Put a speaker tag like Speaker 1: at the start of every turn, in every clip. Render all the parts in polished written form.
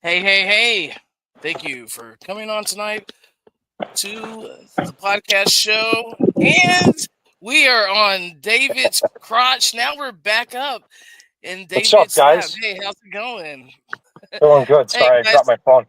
Speaker 1: Hey, hey, hey. Thank you for coming on tonight to the podcast show. And we are on David's crotch. Now we're back up in
Speaker 2: What's up,
Speaker 1: David's lab.
Speaker 2: guys?
Speaker 1: Hey, how's it going?
Speaker 2: Doing good.
Speaker 1: Hey,
Speaker 2: Sorry, I
Speaker 1: guys.
Speaker 2: dropped my phone.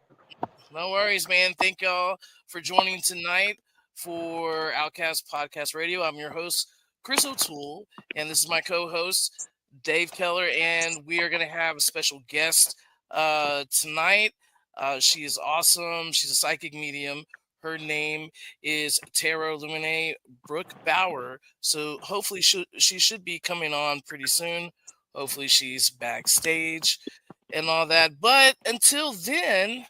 Speaker 1: No worries, man. Thank y'all for joining tonight for OutKast Podcast Radio. I'm your host, Chris O'Toole, and this is my co host, Dave Keller. And we are going to have a special guest tonight. She is awesome. She's a psychic medium. Her name is Tarot Illuminae Brooke Bauer. So hopefully she should be coming on pretty soon. Hopefully she's backstage and all that. But until then,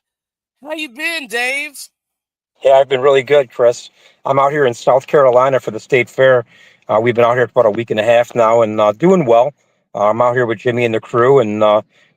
Speaker 1: how you been, Dave?
Speaker 2: Yeah, I've been really good, Chris. I'm out here in South Carolina for the state fair. We've been out here for about a week and a half now and doing well. I'm out here with Jimmy and the crew, and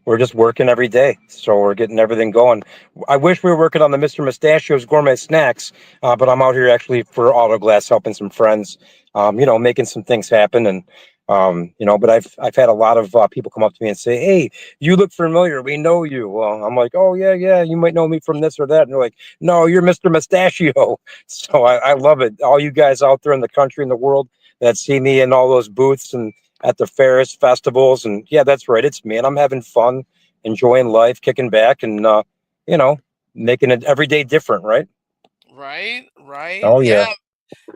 Speaker 2: we're just working every day. So we're getting everything going. I wish we were working on the Mr. Mustachio's gourmet snacks, but I'm out here actually for Auto Glass helping some friends, making some things happen. And but I've had a lot of people come up to me and say, "Hey, you look familiar. We know you." Well, I'm like, "Oh yeah, yeah. You might know me from this or that." And they're like, "No, you're Mr. Mustachio." So I love it. All you guys out there in the country and the world that see me in all those booths and at the fairs, festivals, and yeah, that's right. It's me, and I'm having fun, enjoying life, kicking back, and you know, making it every day different, right?
Speaker 1: Right, right.
Speaker 2: Oh yeah,
Speaker 1: Yeah,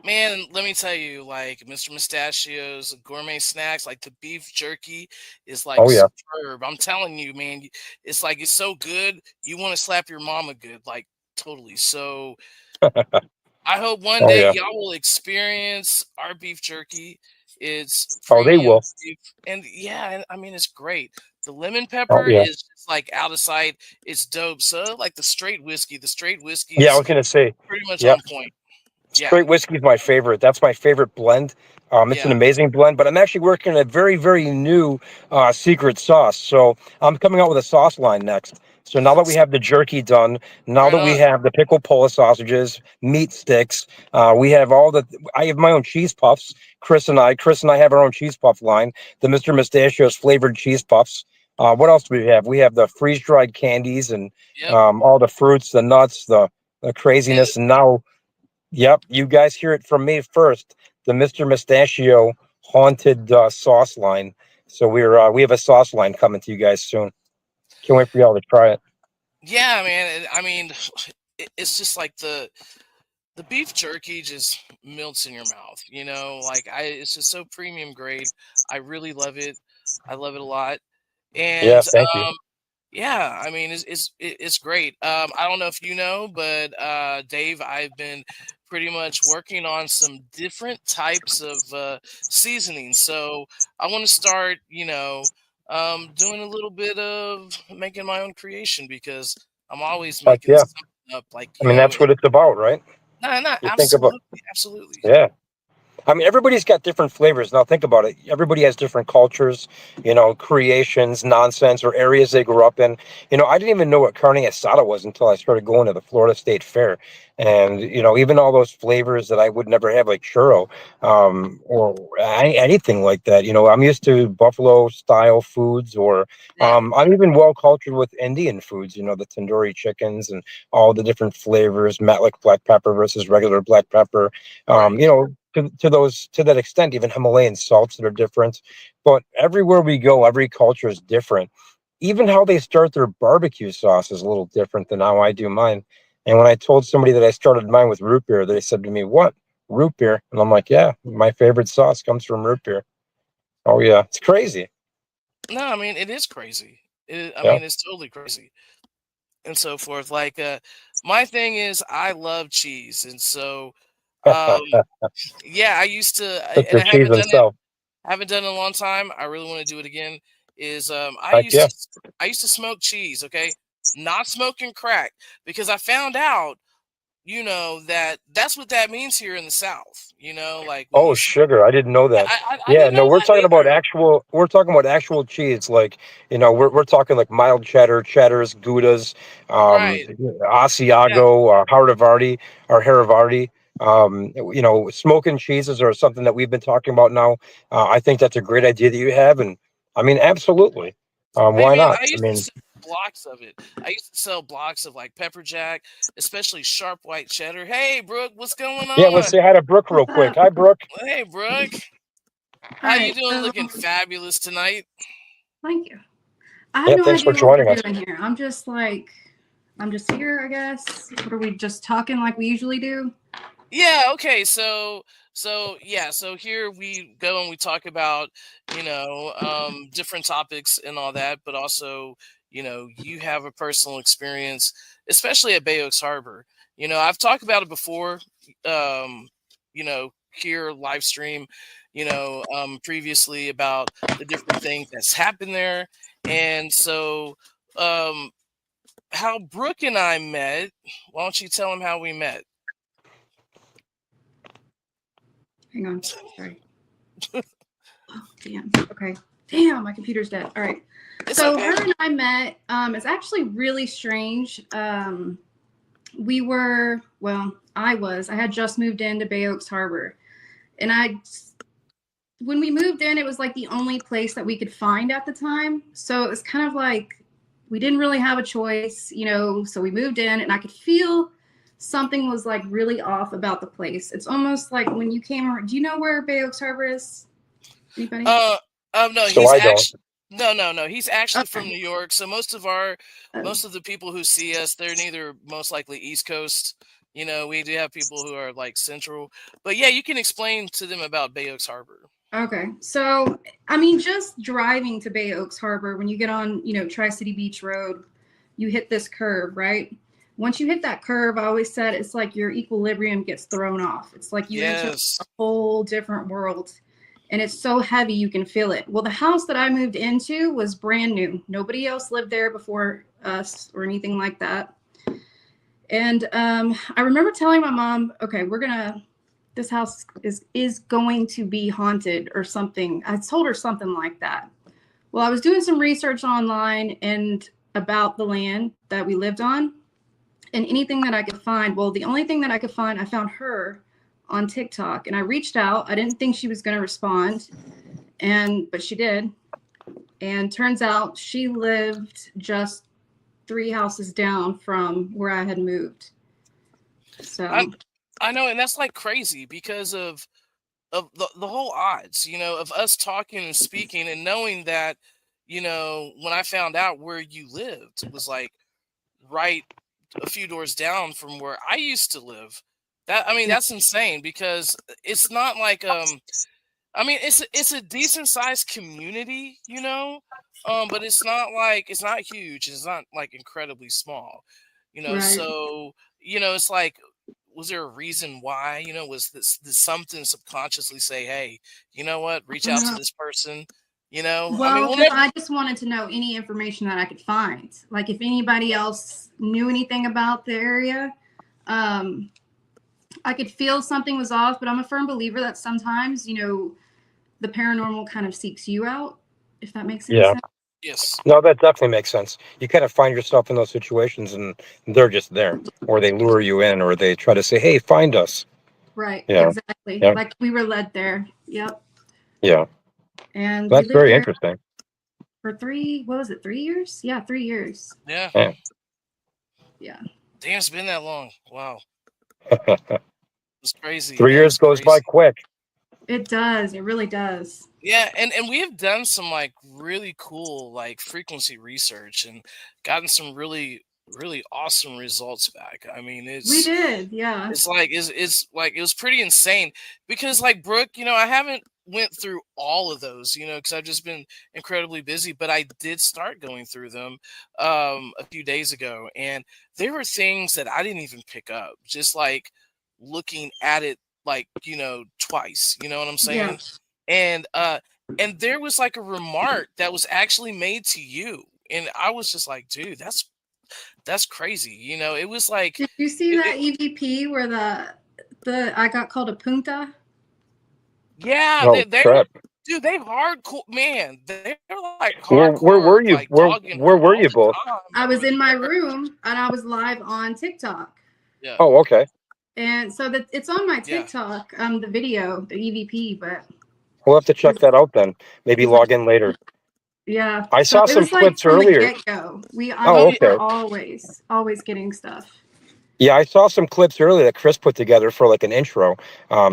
Speaker 1: man, let me tell you, like Mr. Mustachio's gourmet snacks, like the beef jerky is like
Speaker 2: oh yeah,
Speaker 1: superb. I'm telling you, man, it's like it's so good, you want to slap your mama good, like totally. So I hope one
Speaker 2: oh
Speaker 1: day
Speaker 2: yeah.
Speaker 1: y'all will experience our beef jerky. It's
Speaker 2: Oh, they
Speaker 1: premium
Speaker 2: will.
Speaker 1: beef, and yeah, and I mean it's great. The lemon
Speaker 2: Oh
Speaker 1: pepper
Speaker 2: yeah,
Speaker 1: is just like out of sight. It's dope. So like the straight whiskey
Speaker 2: yeah. I
Speaker 1: is
Speaker 2: was gonna say,
Speaker 1: pretty much
Speaker 2: yeah.
Speaker 1: on point. Yeah,
Speaker 2: Straight whiskey is my favorite. That's my favorite blend. It's an
Speaker 1: yeah.
Speaker 2: amazing blend, but I'm actually working on a very, very new secret sauce. So I'm coming out with a sauce line next. So now that we have the jerky done, now
Speaker 1: Right
Speaker 2: that we
Speaker 1: on.
Speaker 2: have the pickle Polish sausages, meat sticks, we have all the. I have my own cheese puffs. Chris and I have our own cheese puff line, the Mr. Mustachio's flavored cheese puffs. What else do we have? We have the freeze dried candies and
Speaker 1: Yep.
Speaker 2: all the fruits, the nuts, the
Speaker 1: And
Speaker 2: craziness, and now. Yep, you guys hear it from me first. The Mr. Mustachio haunted sauce line. So we have a sauce line coming to you guys soon. Can't wait for y'all to try it.
Speaker 1: yeah, man. I mean, it's just like the beef jerky just melts in your mouth. Like it's just so premium grade. I really love it. I love it a lot. And
Speaker 2: Yeah, thank you.
Speaker 1: yeah, I mean it's great. I don't know if you know, but Dave, I've been pretty much working on some different types of seasoning. So I want to start, doing a little bit of making my own creation because I'm always
Speaker 2: Heck
Speaker 1: making
Speaker 2: yeah.
Speaker 1: something up. Like
Speaker 2: I mean, that's what it's about, right?
Speaker 1: no,
Speaker 2: You think about,
Speaker 1: absolutely, absolutely.
Speaker 2: yeah. I mean, everybody's got different flavors. Now, think about it. Everybody has different cultures, creations, nonsense, or areas they grew up in. I didn't even know what carne asada was until I started going to the Florida State Fair. And, even all those flavors that I would never have, like churro, or anything like that. I'm used to buffalo style foods, or
Speaker 1: Right,
Speaker 2: I'm even well cultured with Indian foods, the tandoori chickens and all the different flavors, Matlock black pepper versus regular black pepper.
Speaker 1: right,
Speaker 2: To that extent, even Himalayan salts that are different. But everywhere we go, every culture is different. Even how they start their barbecue sauce is a little different than how I do mine. And when I told somebody that I started mine with root beer, they said to me, "What? Root beer?" And I'm like, "Yeah, my favorite sauce comes from root beer." Oh yeah, it's crazy.
Speaker 1: no, I mean it is crazy. I
Speaker 2: Yeah.
Speaker 1: mean it's totally crazy and so forth. Like my thing is I love cheese, and so um yeah, I used to, and
Speaker 2: Mr.
Speaker 1: I
Speaker 2: Cheese
Speaker 1: haven't done it.
Speaker 2: himself.
Speaker 1: Haven't done it in a long time. I really want to do it again. Is
Speaker 2: Heck yeah.
Speaker 1: I used to smoke cheese. Okay, not smoking crack because I found out, that that's what that means here in the South. Like when
Speaker 2: Oh,
Speaker 1: you,
Speaker 2: sugar. I didn't know
Speaker 1: yeah,
Speaker 2: that.
Speaker 1: I
Speaker 2: Yeah,
Speaker 1: didn't
Speaker 2: no,
Speaker 1: know that either.
Speaker 2: we're talking about actual cheese. Like, we're talking like mild cheddar, cheddars, Goudas,
Speaker 1: Right. Yeah.
Speaker 2: Asiago, Hardivardi or Haravardi. Smoking cheeses are something that we've been talking about now. I think that's a great idea that you have. And I mean, absolutely.
Speaker 1: Hey
Speaker 2: Why
Speaker 1: man,
Speaker 2: not? I mean,
Speaker 1: blocks of it. I used to sell blocks of like pepper jack, especially sharp white cheddar. Hey, Brooke, what's going
Speaker 2: Yeah, let's
Speaker 1: on?
Speaker 2: say hi to Brooke real
Speaker 3: What's
Speaker 2: quick.
Speaker 3: up?
Speaker 2: Hi, Brooke.
Speaker 1: Hey, Brooke,
Speaker 3: All
Speaker 1: how you
Speaker 3: right.
Speaker 1: doing? Looking fabulous tonight.
Speaker 3: Thank you. I have
Speaker 2: Yeah,
Speaker 3: no
Speaker 2: thanks for
Speaker 3: idea what we're
Speaker 2: joining us.
Speaker 3: doing here. I'm just here, I guess. What are we just talking like we usually do?
Speaker 1: Yeah, okay. So here we go and we talk about, different topics and all that, but also, you have a personal experience, especially at Bay Oaks Harbor. I've talked about it before, um, here live stream, previously about the different things that's happened there. And so, um, how Brooke and I met, why don't you tell them how we met?
Speaker 3: Hang on. Sorry. Oh, damn. Okay. Damn, my computer's dead. All right.
Speaker 1: It's
Speaker 3: So
Speaker 1: okay.
Speaker 3: her and I met. It's actually really strange. I had just moved into Bay Oaks Harbor, and when we moved in, it was like the only place that we could find at the time. So it was kind of like we didn't really have a choice, so we moved in, and I could feel something was like really off about the place. It's almost like when you came around. Do you know where Bay Oaks Harbor is? Anybody?
Speaker 1: No,
Speaker 2: So
Speaker 1: he's
Speaker 2: I don't.
Speaker 1: actually no. He's actually from
Speaker 3: Okay.
Speaker 1: New York. So most of the people who see us, they're neither most likely East Coast. We do have people who are like Central. But yeah, you can explain to them about Bay Oaks Harbor.
Speaker 3: Okay. So, I mean, just driving to Bay Oaks Harbor, when you get on, Tri-City Beach Road, you hit this curve, right? Once you hit that curve, I always said it's like your equilibrium gets thrown off. It's like you enter
Speaker 1: Yes.
Speaker 3: a whole different world. And it's so heavy you can feel it. Well, the house that I moved into was brand new. Nobody else lived there before us or anything like that. And I remember telling my mom, okay, this house is going to be haunted or something. I told her something like that. Well, I was doing some research online and about the land that we lived on and anything that I could find. Well, the only thing that I could find, I found her on TikTok, and I reached out. I didn't think she was going to respond, but she did. And turns out she lived just 3 houses down from where I had moved. So
Speaker 1: I know, and that's like crazy because of the whole odds, of us talking and speaking and knowing that, when I found out where you lived, it was like right a few doors down from where I used to live.
Speaker 3: yeah,
Speaker 1: That's insane because it's not like it's a decent sized community, but it's not huge. It's not like incredibly small,
Speaker 3: right.
Speaker 1: so it's like, was there a reason why? Was this something subconsciously say, hey, you know what, reach out to this person?
Speaker 3: Well, because
Speaker 1: Whenever.
Speaker 3: I just wanted to know any information that I could find. Like if anybody else knew anything about the area, I could feel something was off, but I'm a firm believer that sometimes, the paranormal kind of seeks you out, if that makes any
Speaker 2: Yeah.
Speaker 3: sense.
Speaker 1: Yes.
Speaker 2: No, that definitely makes sense. You kind of find yourself in those situations and they're just there, or they lure you in, or they try to say, hey, find us.
Speaker 3: Right,
Speaker 2: Yeah.
Speaker 3: exactly.
Speaker 2: Yeah.
Speaker 3: Like we were led there. Yep.
Speaker 2: Yeah.
Speaker 3: And we
Speaker 2: That's
Speaker 3: lived
Speaker 2: very
Speaker 3: there
Speaker 2: interesting.
Speaker 3: for 3 years? Yeah, 3 years.
Speaker 1: Yeah.
Speaker 2: Yeah.
Speaker 3: Yeah.
Speaker 1: Damn, it's been that long. Wow. It's crazy.
Speaker 2: 3 years
Speaker 1: That's
Speaker 2: goes by
Speaker 1: crazy.
Speaker 2: quick.
Speaker 3: It does. It really does.
Speaker 1: Yeah, and we have done some like really cool like frequency research and gotten some really awesome results back.
Speaker 3: We did. Yeah.
Speaker 1: it's like it was pretty insane because like Brooke, I haven't went through all of those, because I've just been incredibly busy, but I did start going through them a few days ago, and there were things that I didn't even pick up, just like looking at it like, twice, you know what I'm
Speaker 3: Yeah.
Speaker 1: saying? And there was like a remark that was actually made to you, and I was just like, dude, that's crazy. It was like
Speaker 3: Did you see
Speaker 1: it,
Speaker 3: that
Speaker 1: it,
Speaker 3: EVP where the I got called a punta?
Speaker 1: yeah,
Speaker 2: Oh, crap.
Speaker 1: dude, they've hardcore, man. They're like
Speaker 2: Where were
Speaker 1: hardcore,
Speaker 2: you?
Speaker 1: like dogging
Speaker 2: Where
Speaker 1: her
Speaker 2: were
Speaker 1: all
Speaker 2: you
Speaker 1: the
Speaker 2: both?
Speaker 1: time
Speaker 3: I was
Speaker 1: over
Speaker 3: in my
Speaker 1: there.
Speaker 3: room and I was live on TikTok.
Speaker 1: Yeah,
Speaker 2: Oh, okay.
Speaker 3: And so that it's on my
Speaker 1: yeah.
Speaker 3: TikTok, the video, the EVP, but
Speaker 2: We'll have to check
Speaker 3: he's,
Speaker 2: that out then. Maybe
Speaker 3: he's like,
Speaker 2: log in later.
Speaker 3: Yeah.
Speaker 2: I
Speaker 3: So
Speaker 2: saw
Speaker 3: it
Speaker 2: some
Speaker 3: was like
Speaker 2: clips
Speaker 3: from the
Speaker 2: earlier.
Speaker 3: get-go.
Speaker 2: Oh,
Speaker 3: We were
Speaker 2: okay.
Speaker 3: always getting stuff.
Speaker 2: Yeah, I saw some clips earlier that Chris put together for like an intro.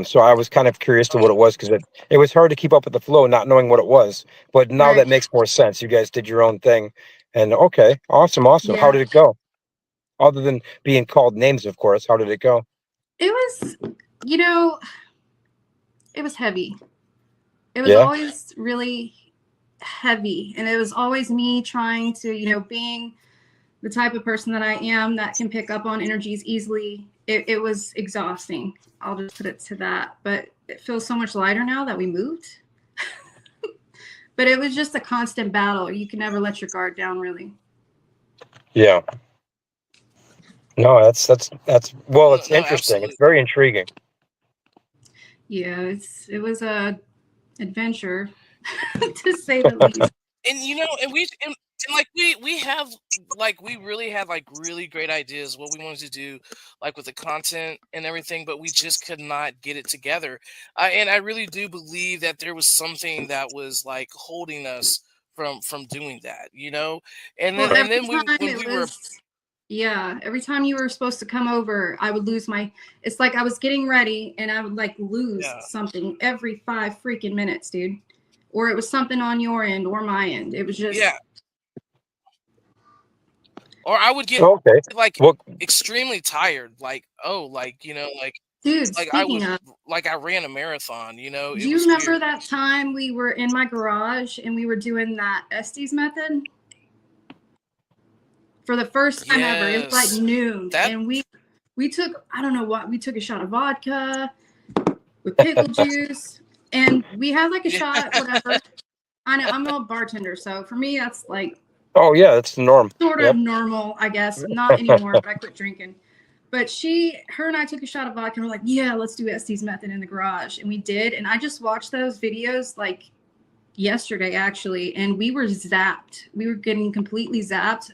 Speaker 2: So I was kind of curious to what it was because it was hard to keep up with the flow, not knowing what it was. But now that
Speaker 3: Right.
Speaker 2: makes more sense. You guys did your own thing. And okay, awesome, awesome. How
Speaker 3: Yeah.
Speaker 2: did it go? Other than being called names, of course, how did it go?
Speaker 3: It was, you know, it was heavy. It was
Speaker 2: Yeah,
Speaker 3: always really heavy. And it was always me trying to, being the type of person that I am that can pick up on energies easily. It was exhausting. I'll just put it to that. But it feels so much lighter now that we moved. But it was just a constant battle. You can never let your guard down, really.
Speaker 2: yeah. No, that's well,
Speaker 1: No,
Speaker 2: it's
Speaker 1: no,
Speaker 2: interesting. It's
Speaker 1: absolutely.
Speaker 2: very intriguing.
Speaker 3: Yeah, it was a adventure to say the least.
Speaker 1: And and like we really had like really great ideas what we wanted to do, like with the content and everything, but we just could not get it together. And I really do believe that there was something that was like holding us from doing that, And
Speaker 3: Well,
Speaker 1: then we when we were
Speaker 3: every time you were supposed to come over, I would lose it's like I was getting ready and I would like lose
Speaker 1: yeah
Speaker 3: something every 5 freaking minutes, dude. Or it was something on your end or my end. It was just,
Speaker 1: yeah, or I would get
Speaker 2: Okay.
Speaker 1: like
Speaker 2: Well,
Speaker 1: extremely tired, like
Speaker 3: dude,
Speaker 1: like I
Speaker 3: speaking
Speaker 1: was
Speaker 3: of,
Speaker 1: like I ran a marathon,
Speaker 3: do
Speaker 1: it
Speaker 3: you
Speaker 1: was
Speaker 3: remember
Speaker 1: weird.
Speaker 3: that time we were in my garage and we were doing that Estes method? For the first time ever. It was like
Speaker 1: Yes,
Speaker 3: noon.
Speaker 1: that
Speaker 3: And we took, I don't know what, we took a shot of vodka with pickle juice. And we had like a
Speaker 1: yeah.
Speaker 3: shot, whatever. I know I'm a bartender, so for me that's like
Speaker 2: oh yeah, that's the norm.
Speaker 3: sort of
Speaker 2: Yep.
Speaker 3: normal, I guess. Not anymore, but I quit drinking. But her and I took a shot of vodka and we're like, yeah, let's do Estes method in the garage. And we did. And I just watched those videos like yesterday actually, and we were zapped. We were getting completely zapped.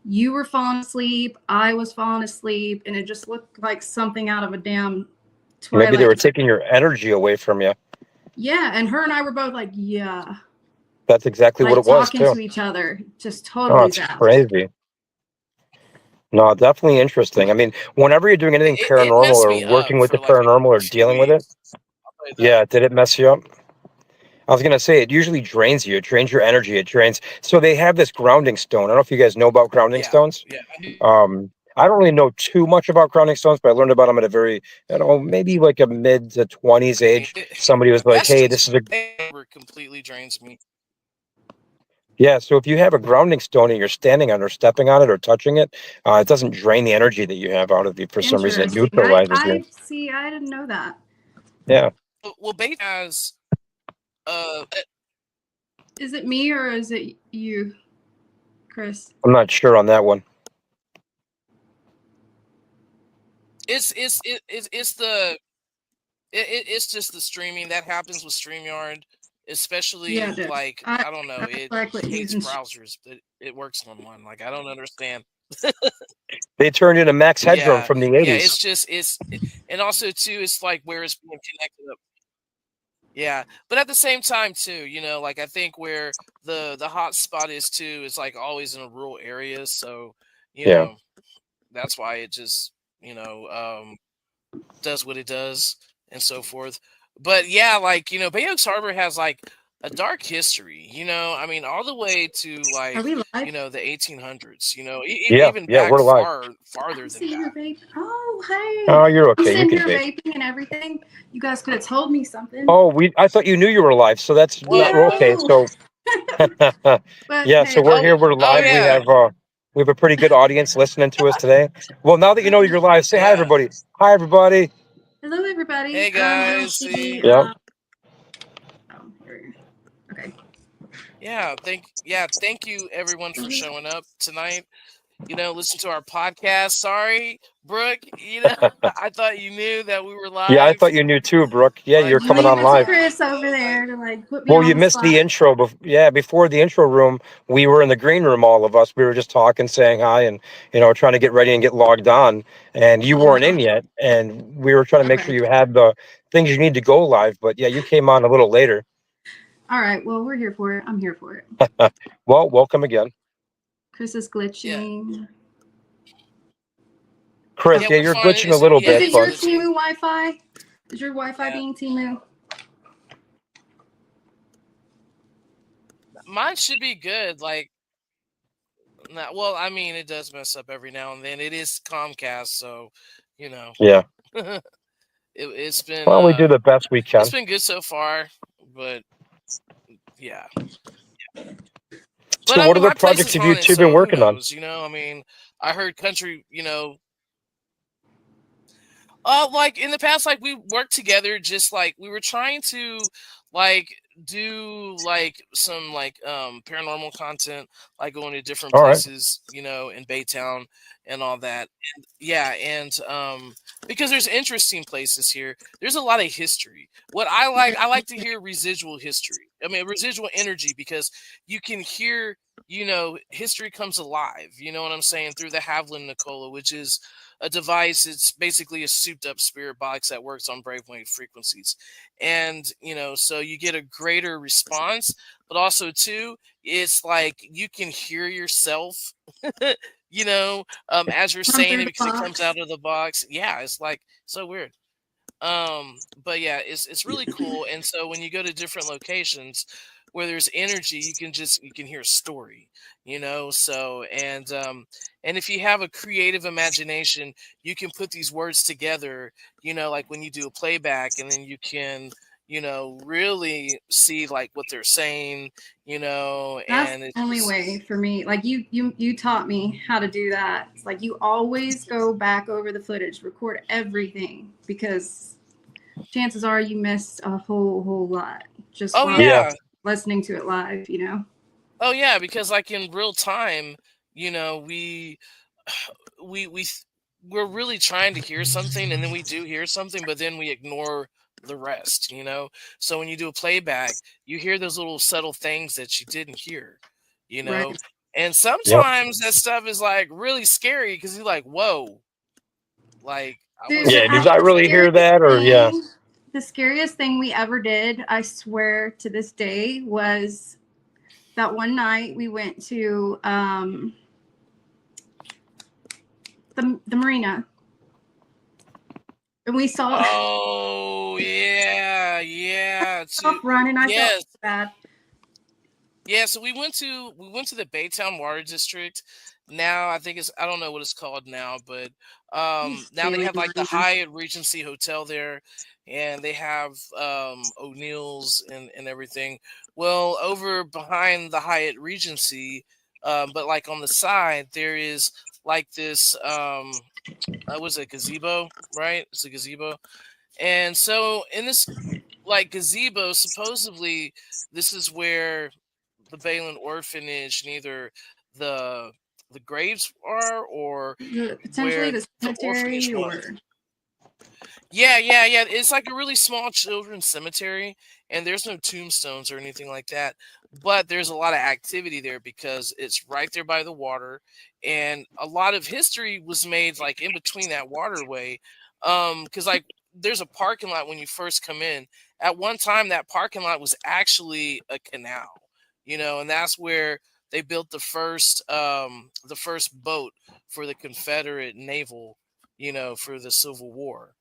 Speaker 3: You were falling asleep, I was falling asleep, and it just looked like something out of a damn
Speaker 2: Maybe they
Speaker 3: Twilight.
Speaker 2: were taking your energy away from you.
Speaker 3: Yeah, and her and I were both like, yeah,
Speaker 2: That's exactly what
Speaker 3: like
Speaker 2: it was
Speaker 3: talking
Speaker 2: too.
Speaker 3: to each other, just
Speaker 2: Oh,
Speaker 3: totally
Speaker 2: it's
Speaker 3: zapped.
Speaker 2: crazy. No, definitely interesting. I mean, whenever you're doing anything
Speaker 1: It
Speaker 2: paranormal
Speaker 1: messed
Speaker 2: or
Speaker 1: me up
Speaker 2: working with
Speaker 1: for
Speaker 2: the
Speaker 1: like a
Speaker 2: paranormal or
Speaker 1: few
Speaker 2: dealing with it,
Speaker 1: weeks. I'll tell you that.
Speaker 2: yeah, did it mess you up? I was gonna say it usually drains you. It drains your energy. It drains. So they have this grounding stone. I don't know if you guys know about grounding
Speaker 1: Yeah,
Speaker 2: stones.
Speaker 1: yeah. I do.
Speaker 2: I don't really know too much about grounding stones, but I learned about them at a very, maybe like a mid to 20s age. Somebody was like,
Speaker 1: That's
Speaker 2: "Hey,
Speaker 1: just
Speaker 2: this is a
Speaker 1: paper completely drains me.
Speaker 2: yeah." So if you have a grounding stone and you're standing on or stepping on it or touching it, it doesn't drain the energy that you have out of you. For some reason, it
Speaker 3: Interesting.
Speaker 2: neutralizes you.
Speaker 3: I see, I didn't know that.
Speaker 2: Yeah,
Speaker 1: Well, base has uh,
Speaker 3: Is it me or is it you, Chris?
Speaker 2: I'm not sure on that one.
Speaker 1: it's the it's just the streaming that happens with StreamYard,
Speaker 3: Yeah,
Speaker 1: especially
Speaker 3: dude.
Speaker 1: like
Speaker 3: I
Speaker 1: I don't know, it
Speaker 3: like what
Speaker 1: hates
Speaker 3: using.
Speaker 1: browsers, but it works on one. Like I don't understand.
Speaker 2: They turned into Max Headroom
Speaker 1: Yeah,
Speaker 2: from the
Speaker 1: yeah.
Speaker 2: 80s.
Speaker 1: It's just and also too, it's like where it's being connected up. Yeah, but at the same time too, like I think where the hot spot is too, it's like always in a rural area, so you
Speaker 2: Yeah.
Speaker 1: know that's why it just does what it does and so forth. But yeah, like Bay Oaks Harbor has like a dark history. I mean, all the way to
Speaker 3: Are
Speaker 1: like
Speaker 3: we live?
Speaker 1: the 1800s.
Speaker 2: Yeah,
Speaker 1: Even
Speaker 2: yeah,
Speaker 1: back
Speaker 2: we're live.
Speaker 1: farther
Speaker 3: I
Speaker 1: than
Speaker 3: see your
Speaker 1: that.
Speaker 3: vape. Oh, hey.
Speaker 2: Oh, you're
Speaker 3: I'm
Speaker 2: okay. You
Speaker 3: sitting
Speaker 2: can
Speaker 3: here
Speaker 2: vape.
Speaker 3: vaping and everything. You guys could have told me something.
Speaker 2: Oh, I thought you knew you were live, so that's not
Speaker 1: Well,
Speaker 2: okay.
Speaker 3: No.
Speaker 2: So
Speaker 3: But
Speaker 2: yeah,
Speaker 3: hey,
Speaker 2: so we're here, we're
Speaker 1: oh
Speaker 2: live.
Speaker 1: yeah,
Speaker 2: We have a pretty good audience listening to us today. Well, now that you know you're live, say hi
Speaker 1: yeah.
Speaker 2: everybody. Hi everybody.
Speaker 3: hello, everybody.
Speaker 1: Hey
Speaker 3: I don't
Speaker 1: guys,
Speaker 3: see.
Speaker 1: see.
Speaker 2: Yep.
Speaker 3: Here. Okay.
Speaker 1: Thank you everyone for showing up tonight. Listen to our podcast. Sorry, Brooke. I thought you knew that we were
Speaker 2: Yeah, I
Speaker 1: live.
Speaker 2: thought you knew too, Brooke. Yeah,
Speaker 1: Like,
Speaker 2: you're coming on
Speaker 3: Leave it to
Speaker 2: live.
Speaker 3: Chris over
Speaker 1: like,
Speaker 3: there to like put me
Speaker 2: Well,
Speaker 3: on
Speaker 2: you
Speaker 3: the
Speaker 2: missed the
Speaker 3: spot.
Speaker 2: intro. Yeah, before the intro room, we were in the green room, all of us. We were just talking, saying hi, and trying to get ready and get logged on. And you weren't in yet, and we were trying to make sure
Speaker 3: Okay.
Speaker 2: you had the things you need to go live. But yeah, you came on a little later.
Speaker 3: All right. Well, we're here for it. I'm here for it.
Speaker 2: Well, welcome again.
Speaker 3: Chris is
Speaker 1: Yeah.
Speaker 3: glitching.
Speaker 2: Chris,
Speaker 1: Yeah,
Speaker 2: yeah,
Speaker 1: we're
Speaker 2: you're
Speaker 1: fine.
Speaker 2: glitching a little
Speaker 3: Is
Speaker 2: bit,
Speaker 3: it
Speaker 1: It's
Speaker 3: your
Speaker 2: but
Speaker 1: glitching.
Speaker 3: Timu Wi-Fi? Is your Wi-Fi
Speaker 1: Yeah.
Speaker 3: being Timu?
Speaker 1: Mine should be good. Like, well, I mean, it does mess up every now and then. It is Comcast, so you know,
Speaker 2: yeah.
Speaker 1: it's been
Speaker 2: Well, we do the best we
Speaker 1: it's
Speaker 2: can.
Speaker 1: been good so far, but yeah. But
Speaker 2: So,
Speaker 1: I
Speaker 2: what
Speaker 1: mean,
Speaker 2: other
Speaker 1: my place is
Speaker 2: projects have you
Speaker 1: haunted,
Speaker 2: two been
Speaker 1: so who
Speaker 2: working on?
Speaker 1: knows? I mean, I heard country. Like in the past, like we worked together, just like we were trying to like do like some like paranormal content, like going to different
Speaker 2: All right.
Speaker 1: places, in Baytown and all that. And yeah, and because there's interesting places here. There's a lot of history. What I like to hear residual history. I mean residual energy because you can hear, history comes alive, you know what I'm saying, through the Havlin Nicola, which is a device. It's basically a souped up spirit box that works on brainwave frequencies. And, so you get a greater response, but also, too, it's like you can hear yourself, as you're
Speaker 3: Come
Speaker 1: saying
Speaker 3: through
Speaker 1: it
Speaker 3: the
Speaker 1: because it comes
Speaker 3: box.
Speaker 1: out of the box. Yeah, it's like so weird. But yeah, it's really cool. And so when you go to different locations where there's energy, you can hear a story, so and if you have a creative imagination, you can put these words together, like when you do a playback, and then you can really see like what they're saying,
Speaker 3: That's
Speaker 1: and
Speaker 3: the
Speaker 1: it's
Speaker 3: only
Speaker 1: just
Speaker 3: way for me. Like you taught me how to do that. It's like you always go back over the footage, record everything because chances are you missed a whole lot just
Speaker 1: oh
Speaker 3: while
Speaker 2: Yeah.
Speaker 1: yeah.
Speaker 3: listening to it live.
Speaker 1: Oh yeah, because like in real time, you know, we we th- we're really trying to hear something, and then we do hear something, but then we ignore the rest. So when you do a playback, you hear those little subtle things that you didn't hear, you know.
Speaker 3: Right.
Speaker 1: And
Speaker 2: Yep.
Speaker 1: sometimes that stuff is like really scary because you're like, "Whoa!" Like I
Speaker 3: Dude,
Speaker 1: wasn't
Speaker 2: Yeah. Did I
Speaker 1: expecting
Speaker 2: really
Speaker 1: that.
Speaker 2: hear that? Or yeah.
Speaker 3: the scariest thing we ever did, I swear to this day, was that one night we went to the marina and we saw
Speaker 1: Oh yeah, yeah.
Speaker 3: off running. I felt
Speaker 1: Yes.
Speaker 3: so bad.
Speaker 1: Yeah, so we went to the Baytown Water District. Now I think I don't know what it's called now, but
Speaker 3: East
Speaker 1: now they
Speaker 3: Bailey
Speaker 1: have like the
Speaker 3: Marina.
Speaker 1: Hyatt Regency Hotel there, and they have O'Neill's and everything. Well, over behind the Hyatt Regency, but like on the side there is like this was a gazebo, right? It's a gazebo. And so in this like gazebo, supposedly this is where the Balin orphanage, and either the the graves are or
Speaker 3: Potentially
Speaker 1: where
Speaker 3: the
Speaker 1: the orphanage
Speaker 3: cemetery
Speaker 1: was.
Speaker 3: or
Speaker 1: Yeah, yeah, yeah. It's like a really small children's cemetery, and there's no tombstones or anything like that. But there's a lot of activity there because it's right there by the water, and a lot of history was made like in between that waterway. Because like there's a parking lot when you first come in. At one time, that parking lot was actually a canal, and that's where they built the first boat for the Confederate naval, for the Civil War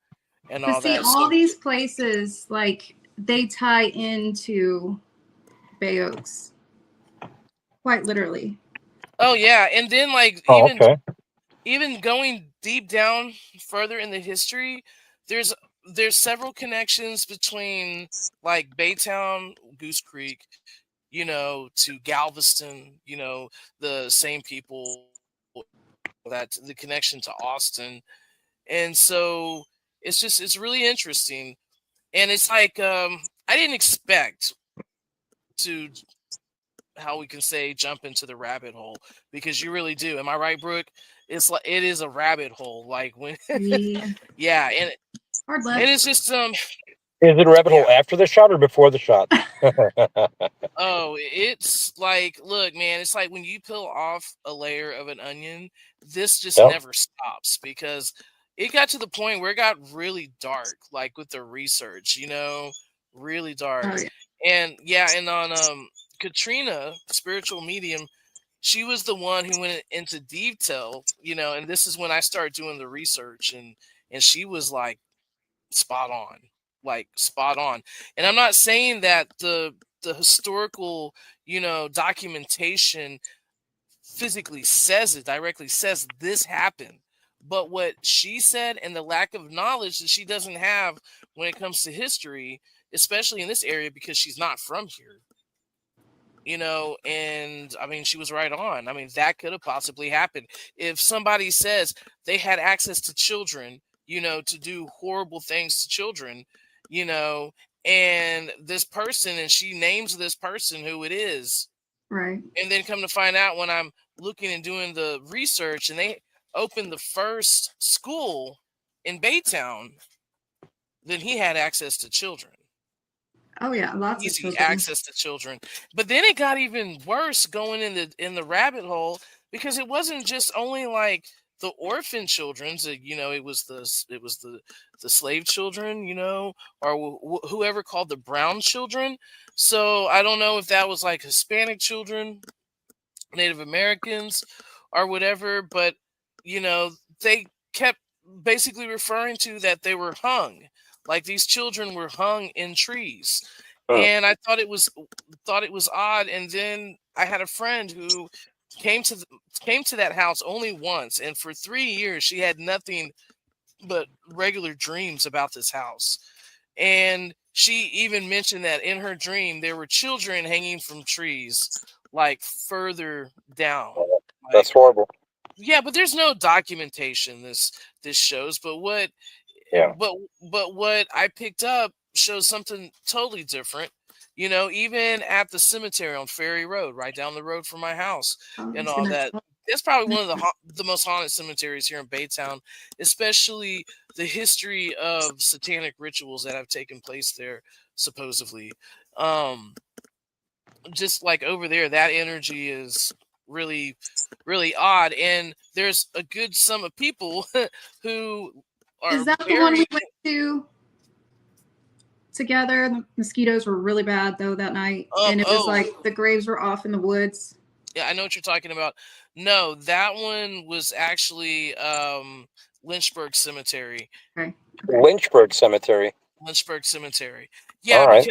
Speaker 1: and
Speaker 3: to
Speaker 1: all
Speaker 3: see
Speaker 1: that.
Speaker 3: all
Speaker 1: So,
Speaker 3: these places like they tie into Bay Oaks, quite literally.
Speaker 1: oh yeah, and then like
Speaker 2: Oh,
Speaker 1: even
Speaker 2: okay.
Speaker 1: even going deep down further in the history, there's there's several connections between like Baytown, Goose Creek, to Galveston, the same people, that the connection to Austin, and so it's really interesting, and it's like I didn't expect to how we can say jump into the rabbit hole because you really do. Am I right, Brooke? It's like it is a rabbit hole. Like when,
Speaker 3: Yeah.
Speaker 1: yeah,
Speaker 3: Hard
Speaker 1: and
Speaker 3: left.
Speaker 1: it's just
Speaker 2: Is it a rabbit hole
Speaker 1: yeah.
Speaker 2: after the shot or before the shot?
Speaker 1: Oh, it's like look, man. It's like when you peel off a layer of an onion, this just
Speaker 2: Yep.
Speaker 1: never stops because it got to the point where it got really dark, like with the research, really dark.
Speaker 3: Oh yeah.
Speaker 1: And on Katrina, spiritual medium, she was the one who went into detail, and this is when I started doing the research, and she was like spot on, like spot on. And I'm not saying that the historical, documentation physically says it, directly says this happened. But what she said and the lack of knowledge that she doesn't have when it comes to history, especially in this area because she's not from here, and I mean, she was right on. I mean, that could have possibly happened. If somebody says they had access to children, to do horrible things to children, you know, and this person, and she names this person who it is,
Speaker 3: Right.
Speaker 1: and then come to find out when I'm looking and doing the research, and they opened the first school in Baytown, then he had access to children.
Speaker 3: Oh yeah, lots of
Speaker 1: Easy
Speaker 3: children.
Speaker 1: access to children. But then it got even worse going in the rabbit hole, because it wasn't just only like the orphan children's, it was the slave children, or whoever called the brown children. So I don't know if that was like Hispanic children, Native Americans, or whatever, but they kept basically referring to that they were hung, like these children were hung in trees. And I thought it was odd. And then I had a friend who came to that house only once, and for 3 years she had nothing but regular dreams about this house. And she even mentioned that in her dream there were children hanging from trees, like further down.
Speaker 2: That's
Speaker 1: Like,
Speaker 2: horrible.
Speaker 1: yeah, but there's no documentation this shows. But
Speaker 2: Yeah.
Speaker 1: what I picked up shows something totally different. Even at the cemetery on Ferry Road, right down the road from my house,
Speaker 3: I
Speaker 1: and
Speaker 3: was
Speaker 1: all
Speaker 3: gonna
Speaker 1: that.
Speaker 3: tell-
Speaker 1: It's probably one of the most haunted cemeteries here in Baytown, especially the history of satanic rituals that have taken place there, supposedly. Um, just like over there, that energy is really, really odd, and there's a good sum of people who are
Speaker 3: Is that the one we
Speaker 1: buried.
Speaker 3: went to together? The mosquitoes were really bad though that night, and it was
Speaker 1: Oh,
Speaker 3: like the graves were off in the woods.
Speaker 1: yeah, I know what you're talking about. No, that one was actually Lynchburg Cemetery.
Speaker 3: Okay.
Speaker 2: Lynchburg Cemetery.
Speaker 1: Lynchburg Cemetery.
Speaker 2: All
Speaker 1: Yeah,
Speaker 2: right.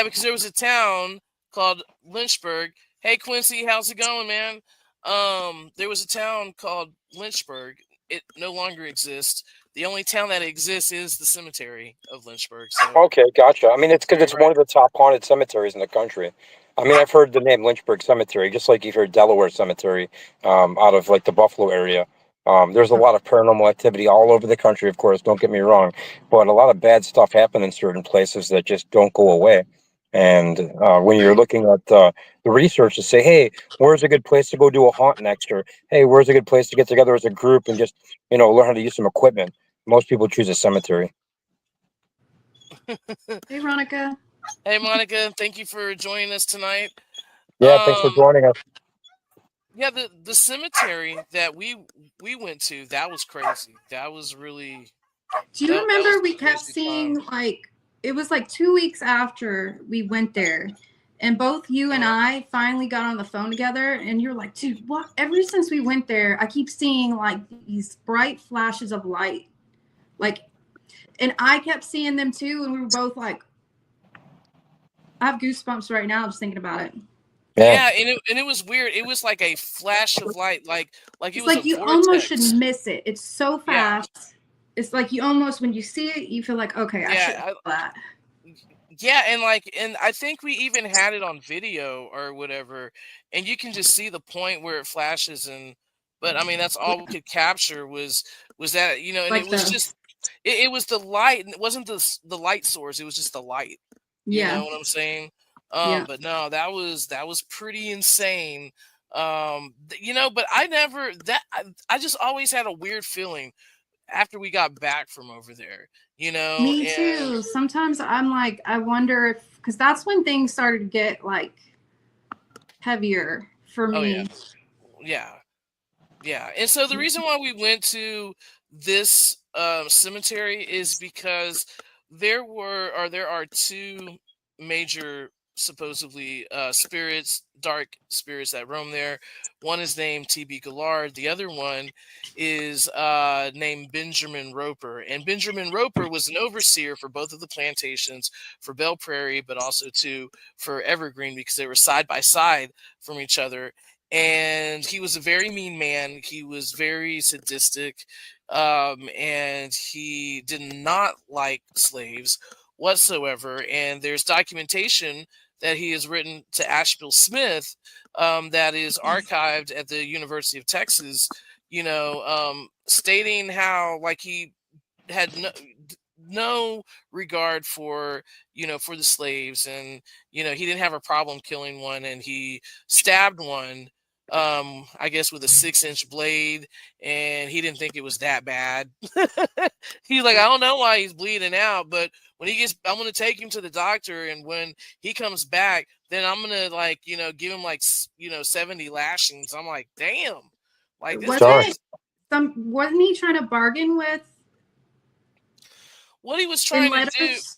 Speaker 1: because there was a town called Lynchburg. Hey Quincy, how's it going, man? There was a town called Lynchburg. It no longer exists. The only town that exists is the cemetery of Lynchburg. So
Speaker 2: Okay, gotcha. I mean, it's because
Speaker 1: you're
Speaker 2: it's
Speaker 1: right.
Speaker 2: one of the top haunted cemeteries in the country. I mean, I've heard the name Lynchburg Cemetery, just like you've heard Delaware Cemetery, out of like the Buffalo area. There's a lot of paranormal activity all over the country, of course, don't get me wrong, but a lot of bad stuff happen in certain places that just don't go away. And when you're
Speaker 3: Right.
Speaker 2: looking at the research to say, hey, where's a good place to go do a haunt next? Or, hey, where's a good place to get together as a group and just, learn how to use some equipment? Most people choose a cemetery.
Speaker 3: Hey, Veronica.
Speaker 1: Hey Monica, thank you for joining us tonight.
Speaker 2: Yeah, thanks for
Speaker 1: Um,
Speaker 2: joining us.
Speaker 1: yeah, the cemetery that we went to, that was crazy. That was really
Speaker 3: Do you
Speaker 1: that was
Speaker 3: remember we
Speaker 1: a
Speaker 3: kept
Speaker 1: crazy time.
Speaker 3: seeing like it was like 2 weeks after we went there, and both you and
Speaker 1: Uh,
Speaker 3: I finally got on the phone together, and you're like, dude, what? Ever since we went there, I keep seeing like these bright flashes of light, like, and I kept seeing them too, and we were both like, I have goosebumps right now just thinking about it.
Speaker 2: Yeah.
Speaker 1: yeah, and it was weird. It was like a flash of light, like it
Speaker 3: It's
Speaker 1: was a
Speaker 3: like you almost should
Speaker 1: vortex.
Speaker 3: miss it. It's so
Speaker 1: Yeah,
Speaker 3: fast. It's like you almost, when you see it, you feel like, okay, I should
Speaker 1: yeah,
Speaker 3: have that.
Speaker 1: yeah, and I think we even had it on video or whatever, and you can just see the point where it flashes. And but I mean, that's all we could capture was that, and it
Speaker 3: Like
Speaker 1: was
Speaker 3: the,
Speaker 1: just it was the light, and it wasn't the light source. It was just the light. You
Speaker 3: yeah,
Speaker 1: know what I'm saying?
Speaker 3: yeah.
Speaker 1: But no, that was pretty insane. But I never that I just always had a weird feeling after we got back from over there.
Speaker 3: Me
Speaker 1: And
Speaker 3: too. Sometimes I'm like, I wonder if, because that's when things started to get like heavier for
Speaker 1: oh yeah,
Speaker 3: me.
Speaker 1: yeah, yeah. And so the reason why we went to this cemetery is because there are two major supposedly spirits, dark spirits that roam there. One is named T.B. Gillard. The other one is named Benjamin Roper. And Benjamin Roper was an overseer for both of the plantations, for Belle Prairie, but also too for Evergreen, because they were side by side from each other. And he was a very mean man. He was very sadistic, and he did not like slaves whatsoever. And there's documentation that he has written to Asheville Smith, that is archived at the University of Texas, stating how like he had no regard for for the slaves, and he didn't have a problem killing one, and he stabbed one, I guess with a 6-inch blade, and he didn't think it was that bad. He's like, I don't know why he's bleeding out, but when he gets, I'm gonna take him to the doctor, and when he comes back, then I'm gonna like give him like 70 lashings. I'm like, damn, like this
Speaker 3: Wasn't
Speaker 1: dude is
Speaker 3: wasn't he trying to bargain with
Speaker 1: what he was
Speaker 3: in
Speaker 1: trying to do.
Speaker 3: letters?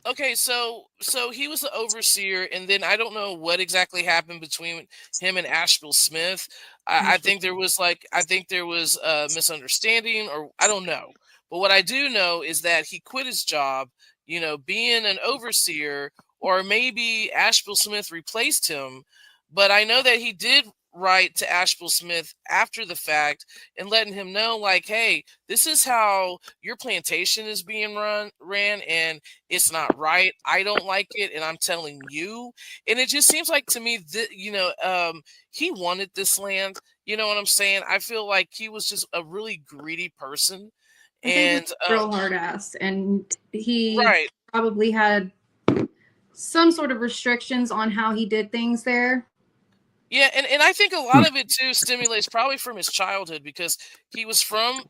Speaker 1: Okay, so he was the overseer, and then I don't know what exactly happened between him and Asheville Smith. I think there was a misunderstanding, or I don't know. But what I do know is that he quit his job, being an overseer, or maybe Asheville Smith replaced him. But I know that he did write to Asheville Smith after the fact and letting him know, like, hey, this is how your plantation is being ran, and it's not right. I don't like it, and I'm telling you. And it just seems like to me that he wanted this land. You know what I'm saying? I feel like he was just a really greedy person,
Speaker 3: I think
Speaker 1: and
Speaker 3: he's a real hard ass, and he
Speaker 1: right.
Speaker 3: probably had some sort of restrictions on how he did things there.
Speaker 1: Yeah, and I think a lot of it too stimulates probably from his childhood, because he was from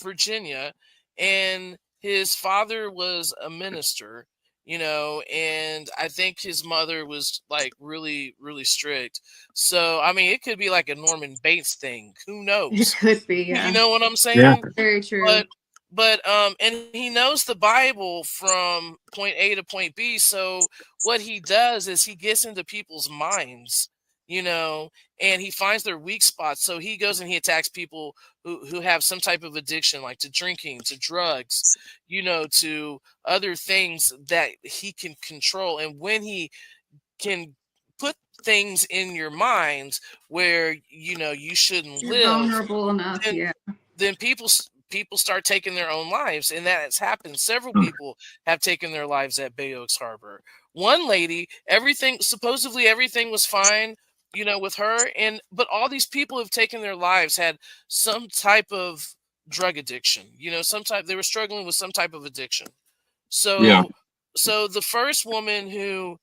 Speaker 1: Virginia, and his father was a minister, and I think his mother was like really, really strict. So I mean, it could be like a Norman Bates thing. Who
Speaker 3: It
Speaker 1: knows?
Speaker 3: could be,
Speaker 1: You
Speaker 3: yeah.
Speaker 1: know what I'm
Speaker 2: Yeah.
Speaker 1: saying?
Speaker 3: Very true.
Speaker 1: But and he knows the Bible from point A to point B. So what he does is he gets into people's minds, and he finds their weak spots. So he goes and he attacks people who have some type of addiction, like to drinking, to drugs, to other things that he can control. And when he can put things in your minds where you shouldn't
Speaker 3: You're
Speaker 1: live,
Speaker 3: vulnerable enough,
Speaker 1: then
Speaker 3: yeah.
Speaker 1: then people start taking their own lives, and that has happened. Several people have taken their lives at Bay Oaks Harbor. One lady, supposedly everything was fine, with her, but all these people have taken their lives had some type of drug addiction. They were struggling with some type of addiction.
Speaker 2: Yeah.
Speaker 1: So the first woman who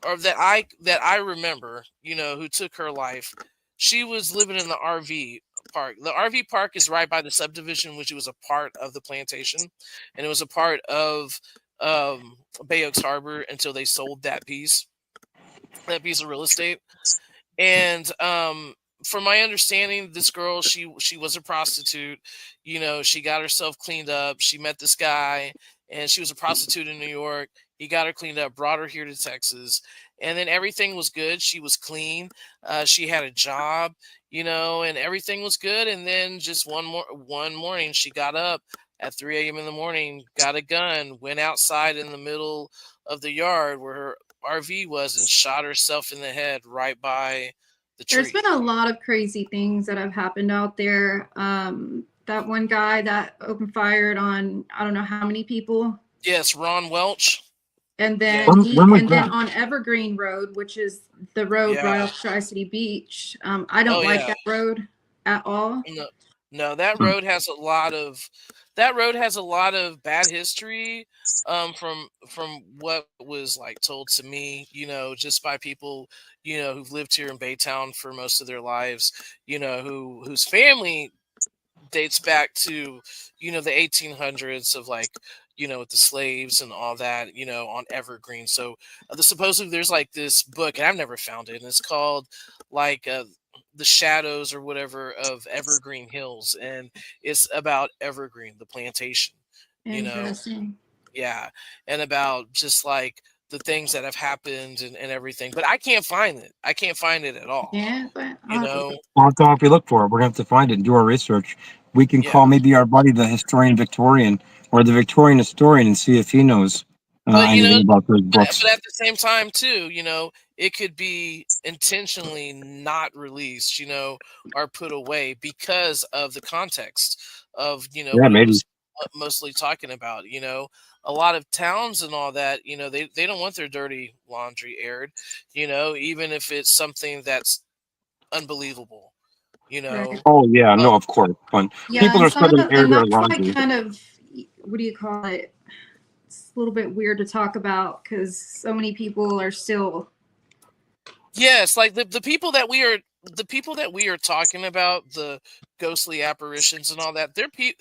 Speaker 1: or that I remember, who took her life, she was living in the RV park. The RV park is right by the subdivision, which was a part of the plantation, and it was a part of Bay Oaks Harbor until they sold that piece of real estate. And from my understanding, this girl, she was a prostitute. She got herself cleaned up. She met this guy, and she was a prostitute in New York. He got her cleaned up, brought her here to Texas, and then everything was good. She was clean. She had a job, and everything was good. And then just one morning, she got up at 3 a.m. in the morning, got a gun, went outside in the middle of the yard where her RV was, and shot herself in the head right by the tree.
Speaker 3: There's been a lot of crazy things that have happened out there. That one guy that opened fired on I don't know how many people.
Speaker 1: Yes, Ron Welch.
Speaker 3: And then on Evergreen Road, which is the road right off Tri-City Beach. I don't like that road at all.
Speaker 1: No, that road has a lot of bad history, from what was like told to me, just by people, who've lived here in Baytown for most of their lives, whose family dates back to, the 1800s, of like, with the slaves and all that, on Evergreen. So supposedly there's like this book, and I've never found it, and it's called like The Shadows or whatever of Evergreen Hills, and it's about Evergreen, the plantation.
Speaker 3: Interesting.
Speaker 1: Yeah, and about just like the things that have happened and everything. But I can't find it. I can't find it at all.
Speaker 3: Yeah, but
Speaker 1: You
Speaker 3: I'll have to
Speaker 1: know?
Speaker 3: look.
Speaker 2: Well, so if we look for it, we're going to have to find it and do our research. We can
Speaker 1: Yeah.
Speaker 2: call maybe our buddy, the historian Victorian, or the Victorian historian, and see if he knows
Speaker 1: But
Speaker 2: anything about those
Speaker 1: but
Speaker 2: books.
Speaker 1: at the same time too, it could be intentionally not released, or put away because of the context of
Speaker 2: Yeah,
Speaker 1: what it
Speaker 2: maybe.
Speaker 1: was mostly talking about. A lot of towns and all that, they don't want their dirty laundry aired, even if it's something that's unbelievable, you
Speaker 3: Right.
Speaker 1: know.
Speaker 2: Oh, yeah,
Speaker 1: Uh,
Speaker 2: no, of course. When
Speaker 3: Yeah,
Speaker 2: people
Speaker 3: and
Speaker 2: are
Speaker 3: some of
Speaker 2: starting
Speaker 3: the,
Speaker 2: to air
Speaker 3: and
Speaker 2: their
Speaker 3: that's like
Speaker 2: laundry,
Speaker 3: kind of, what do you call it? It's a little bit weird to talk about because so many people are still.
Speaker 1: Yes, like the people that we are talking about, the ghostly apparitions and all that,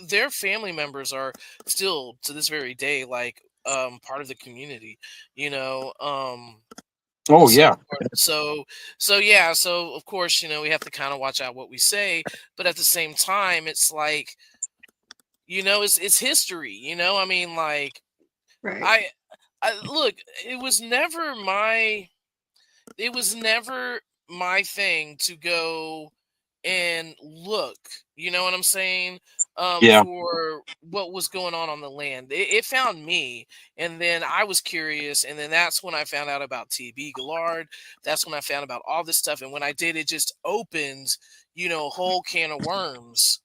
Speaker 1: their family members are still to this very day like part of the community, you know. And
Speaker 2: oh,
Speaker 1: so
Speaker 2: yeah.
Speaker 1: forth. So of course, we have to kind of watch out what we say, but at the same time, it's like, it's history, I mean, like,
Speaker 3: Right.
Speaker 1: I I look, it was never my it was never my thing to go and look, you know what I'm saying,
Speaker 2: Yeah.
Speaker 1: for what was going on the land. It found me, and then I was curious, and then that's when I found out about TB Gallard. That's when I found about all this stuff, and when I did, it just opened, a whole can of worms,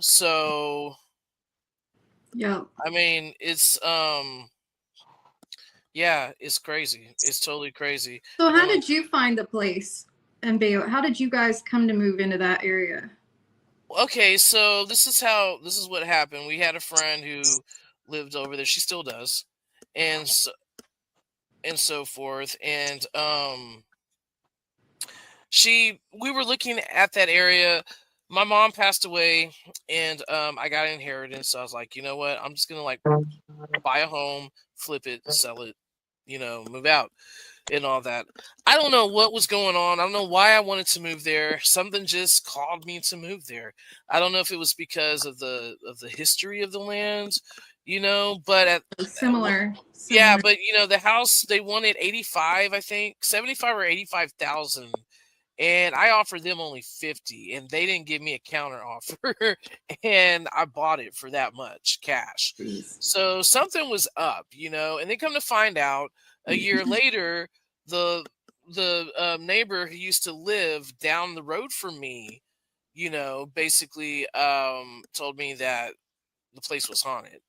Speaker 1: so
Speaker 3: Yeah.
Speaker 1: I mean, yeah, it's crazy. It's totally crazy.
Speaker 3: So
Speaker 1: And
Speaker 3: how
Speaker 1: then when
Speaker 3: did you find the place in Bayo? How did you guys come to move into that area?
Speaker 1: Okay, so this is what happened. We had a friend who lived over there. She still does, and so forth. And we were looking at that area. My mom passed away, and I got an inheritance. So I was like, you know what? I'm just gonna like buy a home, flip it, sell it, move out and all that. I don't know what was going on. I don't know why I wanted to move there. Something just called me to move there. I don't know if it was because of the history of the land, but
Speaker 3: Similar.
Speaker 1: yeah,
Speaker 3: Similar.
Speaker 1: but the house they wanted 85, I think, 75 or 85,000. And I offered them only 50, and they didn't give me a counter offer, and I bought it for that much cash.
Speaker 3: Jeez.
Speaker 1: So something was up, and then come to find out a year later, the neighbor who used to live down the road from me, basically told me that the place was haunted,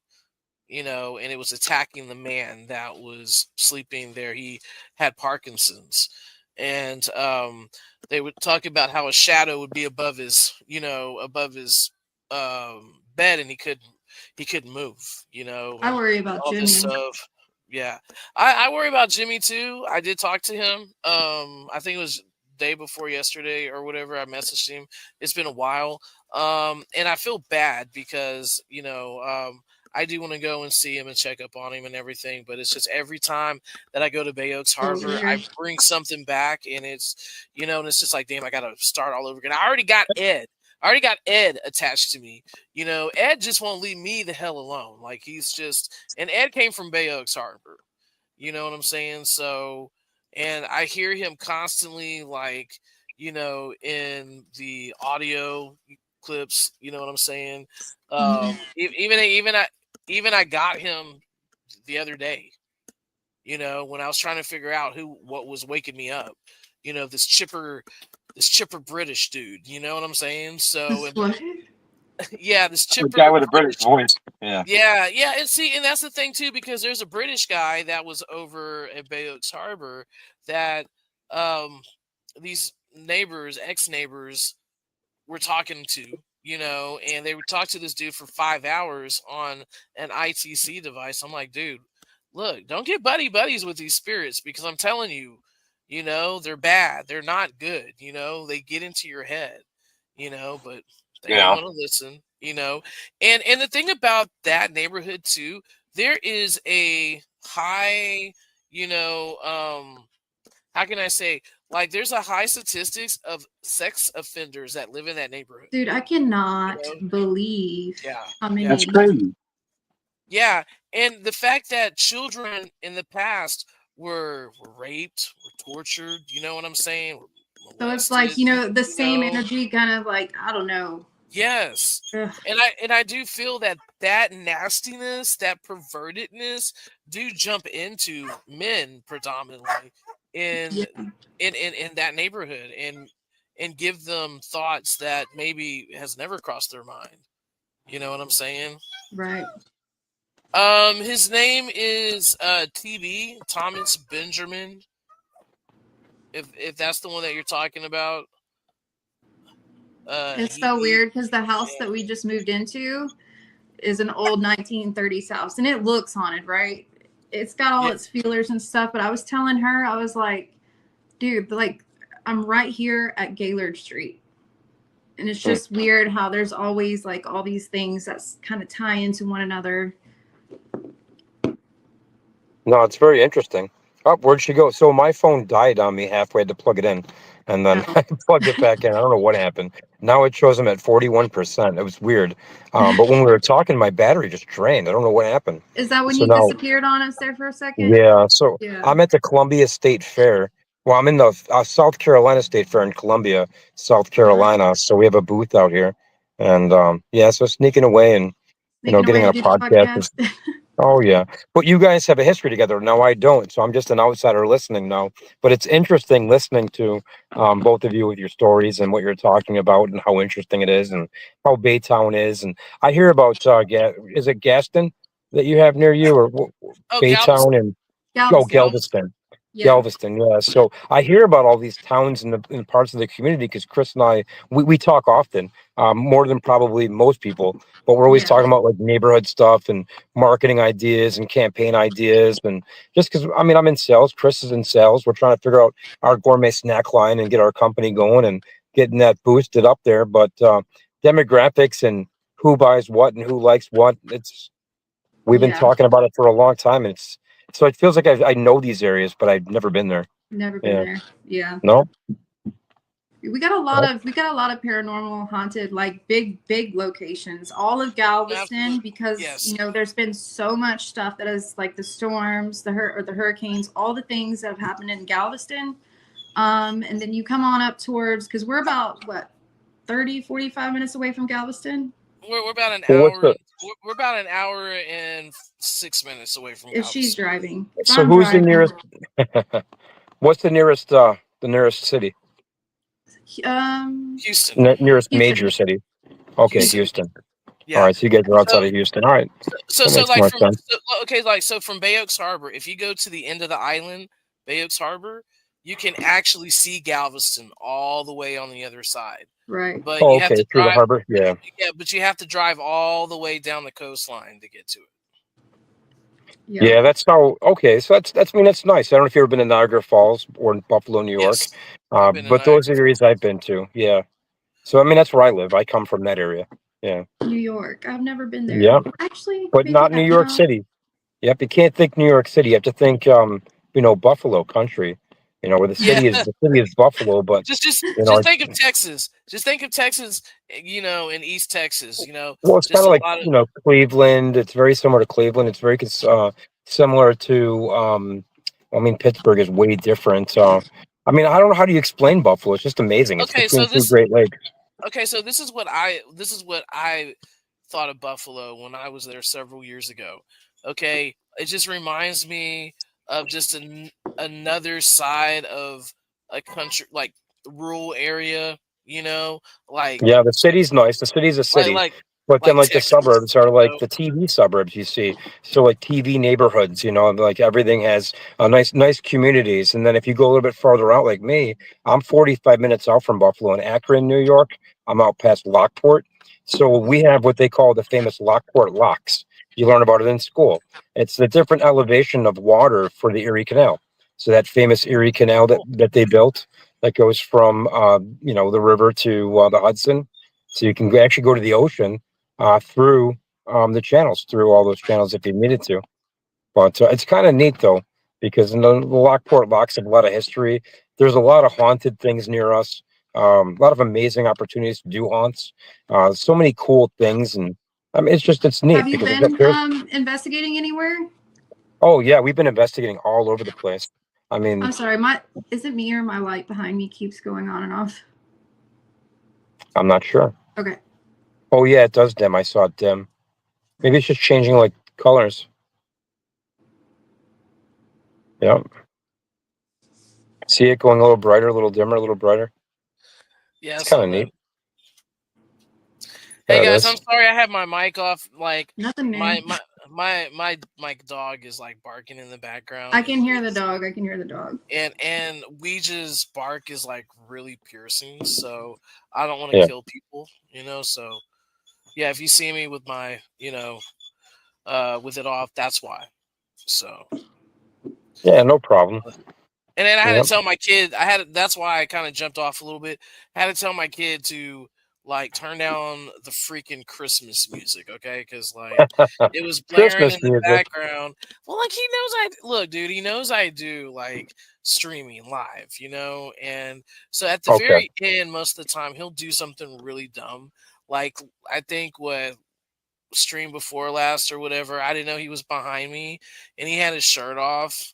Speaker 1: and it was attacking the man that was sleeping there. He had Parkinson's, and they would talk about how a shadow would be above his bed, and he couldn't move,
Speaker 3: I
Speaker 1: and
Speaker 3: worry about
Speaker 1: all this
Speaker 3: Jimmy.
Speaker 1: stuff. Yeah, I worry about Jimmy too. I did talk to him. I think it was day before yesterday or whatever. I messaged him. It's been a while. And I feel bad because I do want to go and see him and check up on him and everything, but it's just every time that I go to Bay Oaks
Speaker 3: So
Speaker 1: Harbor, I
Speaker 3: weird.
Speaker 1: bring something back, and it's just like, damn, I got to start all over again. I already got Ed. I already got Ed attached to me. Ed just won't leave me the hell alone. Like, and Ed came from Bay Oaks Harbor. You know what I'm saying? So, and I hear him constantly, like, in the audio clips. You know what I'm saying?
Speaker 3: Mhm.
Speaker 1: Even I got him the other day. When I was trying to figure out what was waking me up. This chipper British dude. You know what I'm saying? So,
Speaker 3: This
Speaker 1: and
Speaker 3: what?
Speaker 1: yeah, this
Speaker 2: A guy
Speaker 1: chipper
Speaker 2: with a British
Speaker 1: British.
Speaker 2: voice. Yeah.
Speaker 1: Yeah, yeah, and that's the thing too, because there's a British guy that was over at Bay Oaks Harbor that um these neighbors, ex-neighbors, were talking to, and they would talk to this dude for 5 hours on an ITC device. I'm like, dude, look, don't get buddy buddies with these spirits, because I'm telling you, they're bad. They're not good. They get into your head, but they don't
Speaker 2: Yeah.
Speaker 1: want to listen, and the thing about that neighborhood too, there is a high, how can I say, like, there's a high statistics of sex offenders that live in that neighborhood.
Speaker 3: Dude, I
Speaker 1: You
Speaker 3: cannot
Speaker 1: know?
Speaker 3: believe
Speaker 1: Yeah,
Speaker 3: how
Speaker 1: yeah,
Speaker 2: That's
Speaker 3: many.
Speaker 2: crazy.
Speaker 1: Yeah, and the fact that children in the past were raped, were tortured, you know what I'm saying? Were
Speaker 3: So it's like,
Speaker 1: molested,
Speaker 3: the
Speaker 1: you
Speaker 3: same
Speaker 1: know?
Speaker 3: energy kind of like, I don't know.
Speaker 1: Yes.
Speaker 3: Ugh,
Speaker 1: And I do feel that that nastiness, that pervertedness do jump into men predominantly in
Speaker 3: yeah,
Speaker 1: in that neighborhood and give them thoughts that maybe has never crossed their mind. You know what I'm saying?
Speaker 3: right.
Speaker 1: His name is TB Thomas Benjamin. If that's the one that you're talking about,
Speaker 3: It's so
Speaker 1: he
Speaker 3: weird because the house
Speaker 1: yeah,
Speaker 3: that we just moved into is an old 1930s house and it looks haunted, right? It's got all
Speaker 1: yeah.
Speaker 3: its feelers and stuff, but I was telling her, I was like, dude, like I'm right here at Gaylord Street. And it's
Speaker 2: Hmm.
Speaker 3: just weird how there's always like all these things that kind of tie into one another.
Speaker 2: No, it's very interesting. Oh, where'd she go? So my phone died on me halfway. I had to plug it in, and then
Speaker 3: Oh.
Speaker 2: I plugged it back in. I don't know what happened. Now it shows I'm at 41%. It was weird. But when we were talking, my battery just drained. I don't know what happened.
Speaker 3: Is that when
Speaker 2: So
Speaker 3: you
Speaker 2: now,
Speaker 3: disappeared on us there for a second?
Speaker 2: yeah. So
Speaker 3: Yeah.
Speaker 2: I'm at the Columbia State Fair. Well, I'm in the South Carolina State Fair in Columbia, South
Speaker 3: Uh-huh.
Speaker 2: Carolina. So we have a booth out here, and yeah. So sneaking away and
Speaker 3: Sneaking away
Speaker 2: getting
Speaker 3: to
Speaker 2: on a
Speaker 3: do the
Speaker 2: podcast.
Speaker 3: podcast.
Speaker 2: Oh yeah, but you guys have a history together. No, I don't. So I'm just an outsider listening now. But it's interesting listening to both of you with your stories and what you're talking about and how interesting it is and how Baytown is. And I hear about is it Gaston that you have near you or
Speaker 1: Oh,
Speaker 2: Baytown
Speaker 1: Galveston.
Speaker 2: and oh
Speaker 3: Galveston.
Speaker 1: Galveston.
Speaker 2: Galveston.
Speaker 3: Yeah.
Speaker 2: Galveston, yeah. So I hear about all these towns in the parts of the community because Chris and I we talk often, more than probably most people. But we're always
Speaker 3: Yeah.
Speaker 2: talking about like neighborhood stuff and marketing ideas and campaign ideas, and just because I mean I'm in sales, Chris is in sales. We're trying to figure out our gourmet snack line and get our company going and getting that boosted up there. But demographics and who buys what and who likes what, it's we've been
Speaker 3: Yeah.
Speaker 2: talking about it for a long time. And it's so it feels like I know these areas, but I've never been there.
Speaker 3: Never been
Speaker 2: Yeah,
Speaker 3: there. Yeah.
Speaker 2: no.
Speaker 3: We got a lot of paranormal haunted, like big locations, all of Galveston,
Speaker 1: Absolutely.
Speaker 3: because
Speaker 1: Yes.
Speaker 3: there's been so much stuff that is like the storms, the hurricanes, all the things that have happened in Galveston. And then you come on up towards, because we're about what, 30-45 minutes away from Galveston.
Speaker 1: We're about an
Speaker 2: Well, what's
Speaker 1: hour.
Speaker 2: the
Speaker 1: We're about an hour and 6 minutes away from
Speaker 3: If she's
Speaker 1: Galveston.
Speaker 3: driving, if
Speaker 2: so
Speaker 3: I'm
Speaker 2: who's the
Speaker 3: driving,
Speaker 2: nearest? What's the nearest city?
Speaker 1: Houston.
Speaker 2: Nearest
Speaker 3: Houston,
Speaker 2: major city? Okay,
Speaker 1: Houston.
Speaker 2: Houston. All
Speaker 1: Yeah.
Speaker 2: right, so you guys are
Speaker 1: So
Speaker 2: outside of Houston. All right, that
Speaker 1: so
Speaker 2: makes
Speaker 1: like
Speaker 2: more
Speaker 1: from
Speaker 2: sense.
Speaker 1: okay, like so from Bay Oaks Harbor, if you go to the end of the island, Bay Oaks Harbor, you can actually see Galveston all the way on the other side.
Speaker 3: right?
Speaker 1: But
Speaker 2: Oh,
Speaker 1: you have
Speaker 2: okay,
Speaker 1: to
Speaker 2: through the
Speaker 1: drive.
Speaker 2: harbor. Yeah,
Speaker 1: Yeah, but you have to drive all the way down the coastline to get to it.
Speaker 3: Yep.
Speaker 2: yeah. That's how. Okay, so that's I mean that's nice. I don't know if you've ever been to Niagara Falls or in Buffalo, New York,
Speaker 1: Yes, I've been in
Speaker 2: but those
Speaker 1: Niagara
Speaker 2: are areas
Speaker 1: Falls.
Speaker 2: I've been to. Yeah, so I mean that's where I live. I come from that area. Yeah,
Speaker 3: New York. I've never been there.
Speaker 2: yeah,
Speaker 3: Actually,
Speaker 2: but
Speaker 3: maybe
Speaker 2: not
Speaker 3: I
Speaker 2: New York
Speaker 3: have.
Speaker 2: City. Yep, you can't think New York City. You have to think, Buffalo country. Where
Speaker 1: Yeah,
Speaker 2: the city is Buffalo, but
Speaker 1: just just
Speaker 2: you know,
Speaker 1: just
Speaker 2: it's,
Speaker 1: think of Texas. Just think of Texas. In East Texas.
Speaker 2: well, it's kind
Speaker 1: Just
Speaker 2: of
Speaker 1: a
Speaker 2: like
Speaker 1: lot of.
Speaker 2: Cleveland. It's very similar to Cleveland. It's very similar to. I mean, Pittsburgh is way different. I mean, I don't know how do you explain Buffalo. It's just amazing. It's
Speaker 1: Okay,
Speaker 2: between
Speaker 1: so
Speaker 2: two
Speaker 1: this.
Speaker 2: Great Lakes.
Speaker 1: Okay, so this is what I thought of Buffalo when I was there several years ago. Okay, it just reminds me of just another side of a country, like rural area. You know, like
Speaker 2: Yeah, the city's nice. The city's a
Speaker 1: like
Speaker 2: city,
Speaker 1: like
Speaker 2: but then
Speaker 1: like
Speaker 2: like the
Speaker 1: Texas.
Speaker 2: suburbs are like the TV suburbs you see. So like TV neighborhoods, like everything has nice communities. And then if you go a little bit farther out, like me, I'm 45 minutes out from Buffalo in Akron, New York. I'm out past Lockport. So we have what they call the famous Lockport locks. You learn about it in school. It's the different elevation of water for the Erie Canal. So that famous Erie Canal that they built that goes from the river to the Hudson, so you can actually go to the ocean through the channels, through all those channels if you needed to. But it's kind of neat though, because in the Lockport locks have a lot of history. There's a lot of haunted things near us. A lot of amazing opportunities to do haunts. So many cool things, and I mean, it's neat
Speaker 3: Have you
Speaker 2: because
Speaker 3: been
Speaker 2: there's.
Speaker 3: investigating anywhere?
Speaker 2: Oh yeah, we've been investigating all over the place. I mean,
Speaker 3: I'm sorry, is it me or my light behind me keeps going on and off?
Speaker 2: I'm not sure.
Speaker 3: Okay.
Speaker 2: Oh yeah, it does dim. I saw it dim. Maybe it's just changing like colors. Yeah. See it going a little brighter, a little dimmer, a little brighter.
Speaker 1: Yeah, I
Speaker 2: It's kind
Speaker 1: saw
Speaker 2: of
Speaker 1: that.
Speaker 2: neat.
Speaker 1: Hey
Speaker 2: Yeah, it
Speaker 1: guys, I'm
Speaker 2: is.
Speaker 1: sorry I have my mic off. Like
Speaker 3: Nothing new.
Speaker 1: my dog is like barking in the background,
Speaker 3: I can hear the dog. I can hear the dog.
Speaker 1: and Ouija's bark is like really piercing. So I don't want to
Speaker 2: Yeah.
Speaker 1: kill people, So yeah, if you see me with my with it off, that's why. So
Speaker 2: Yeah, no problem.
Speaker 1: and then I had
Speaker 2: Yep.
Speaker 1: to tell my kid. That's why I kind of jumped off a little bit. I had to tell my kid to like turn down the freaking Christmas music, okay? Because like it was blaring
Speaker 2: Christmas
Speaker 1: in the
Speaker 2: music.
Speaker 1: background. Well, like he knows I look, dude. He knows I do like streaming live, And so at the
Speaker 2: Okay.
Speaker 1: very end, most of the time, he'll do something really dumb. Like I think what stream before last or whatever. I didn't know he was behind me, and he had his shirt off,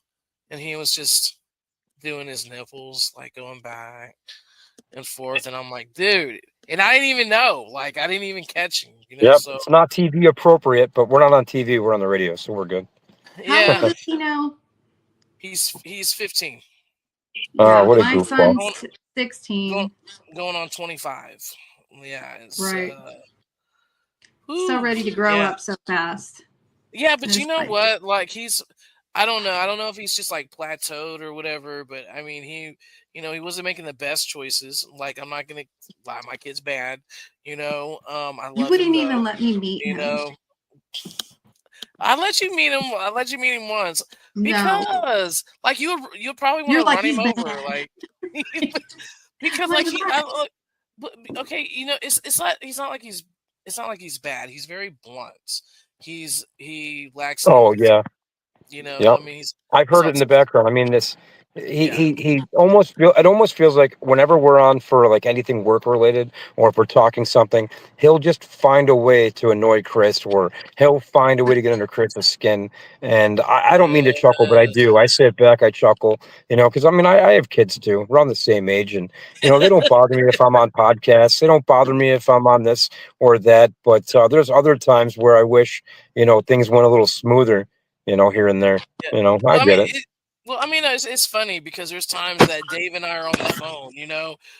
Speaker 1: and he was just doing his nipples, like going back and forth. And I'm like, dude. And I didn't even know. Like, I didn't even catch him,
Speaker 2: Yep.
Speaker 1: So,
Speaker 2: It's not TV appropriate, but we're not on TV. We're on the radio, so we're good.
Speaker 3: How old
Speaker 1: yeah,
Speaker 3: is he now?
Speaker 1: he's 15.
Speaker 3: Yeah,
Speaker 2: What a
Speaker 3: my
Speaker 2: goofball.
Speaker 3: son's
Speaker 1: Going,
Speaker 3: 16.
Speaker 1: going on 25. Yeah, it's
Speaker 3: Right. So
Speaker 1: whew,
Speaker 3: ready to grow
Speaker 1: yeah.
Speaker 3: up so fast.
Speaker 1: Yeah, but
Speaker 3: And
Speaker 1: you
Speaker 3: it's
Speaker 1: know
Speaker 3: like,
Speaker 1: what? Like I don't know. I don't know if he's just like plateaued or whatever, but I mean, he wasn't making the best choices. Like, I'm not gonna lie, my kid's bad. I
Speaker 3: you
Speaker 1: love him
Speaker 3: wouldn't
Speaker 1: though.
Speaker 3: even let me meet
Speaker 1: You
Speaker 3: him.
Speaker 1: know, I let you meet him. I let you meet him once
Speaker 3: No.
Speaker 1: because, like, you'll probably want
Speaker 3: You're
Speaker 1: to
Speaker 3: like,
Speaker 1: run him
Speaker 3: he's
Speaker 1: over,
Speaker 3: bad.
Speaker 1: like, because
Speaker 3: Like,
Speaker 1: like
Speaker 3: what?
Speaker 1: but okay, it's not like he's bad. He's very blunt. He lacks
Speaker 2: Oh
Speaker 1: empathy.
Speaker 2: yeah. Yep.
Speaker 1: I mean,
Speaker 2: I've
Speaker 1: he's
Speaker 2: heard it in the
Speaker 1: autistic.
Speaker 2: background. I mean, this
Speaker 1: Yeah.
Speaker 2: he almost it almost feels like whenever we're on for like anything work related or if we're talking something, he'll just find a way to annoy Chris or he'll find a way to get under Chris's skin. And I don't mean to chuckle, but I do. I sit back, I chuckle, because I mean I have kids too. We're on the same age, and they don't bother me if I'm on podcasts. They don't bother me if I'm on this or that. But there's other times where I wish things went a little smoother, here and there.
Speaker 1: Yeah.
Speaker 2: I
Speaker 1: Well, I
Speaker 2: get
Speaker 1: mean,
Speaker 2: it.
Speaker 1: it's funny because there's times that Dave and I are on the phone,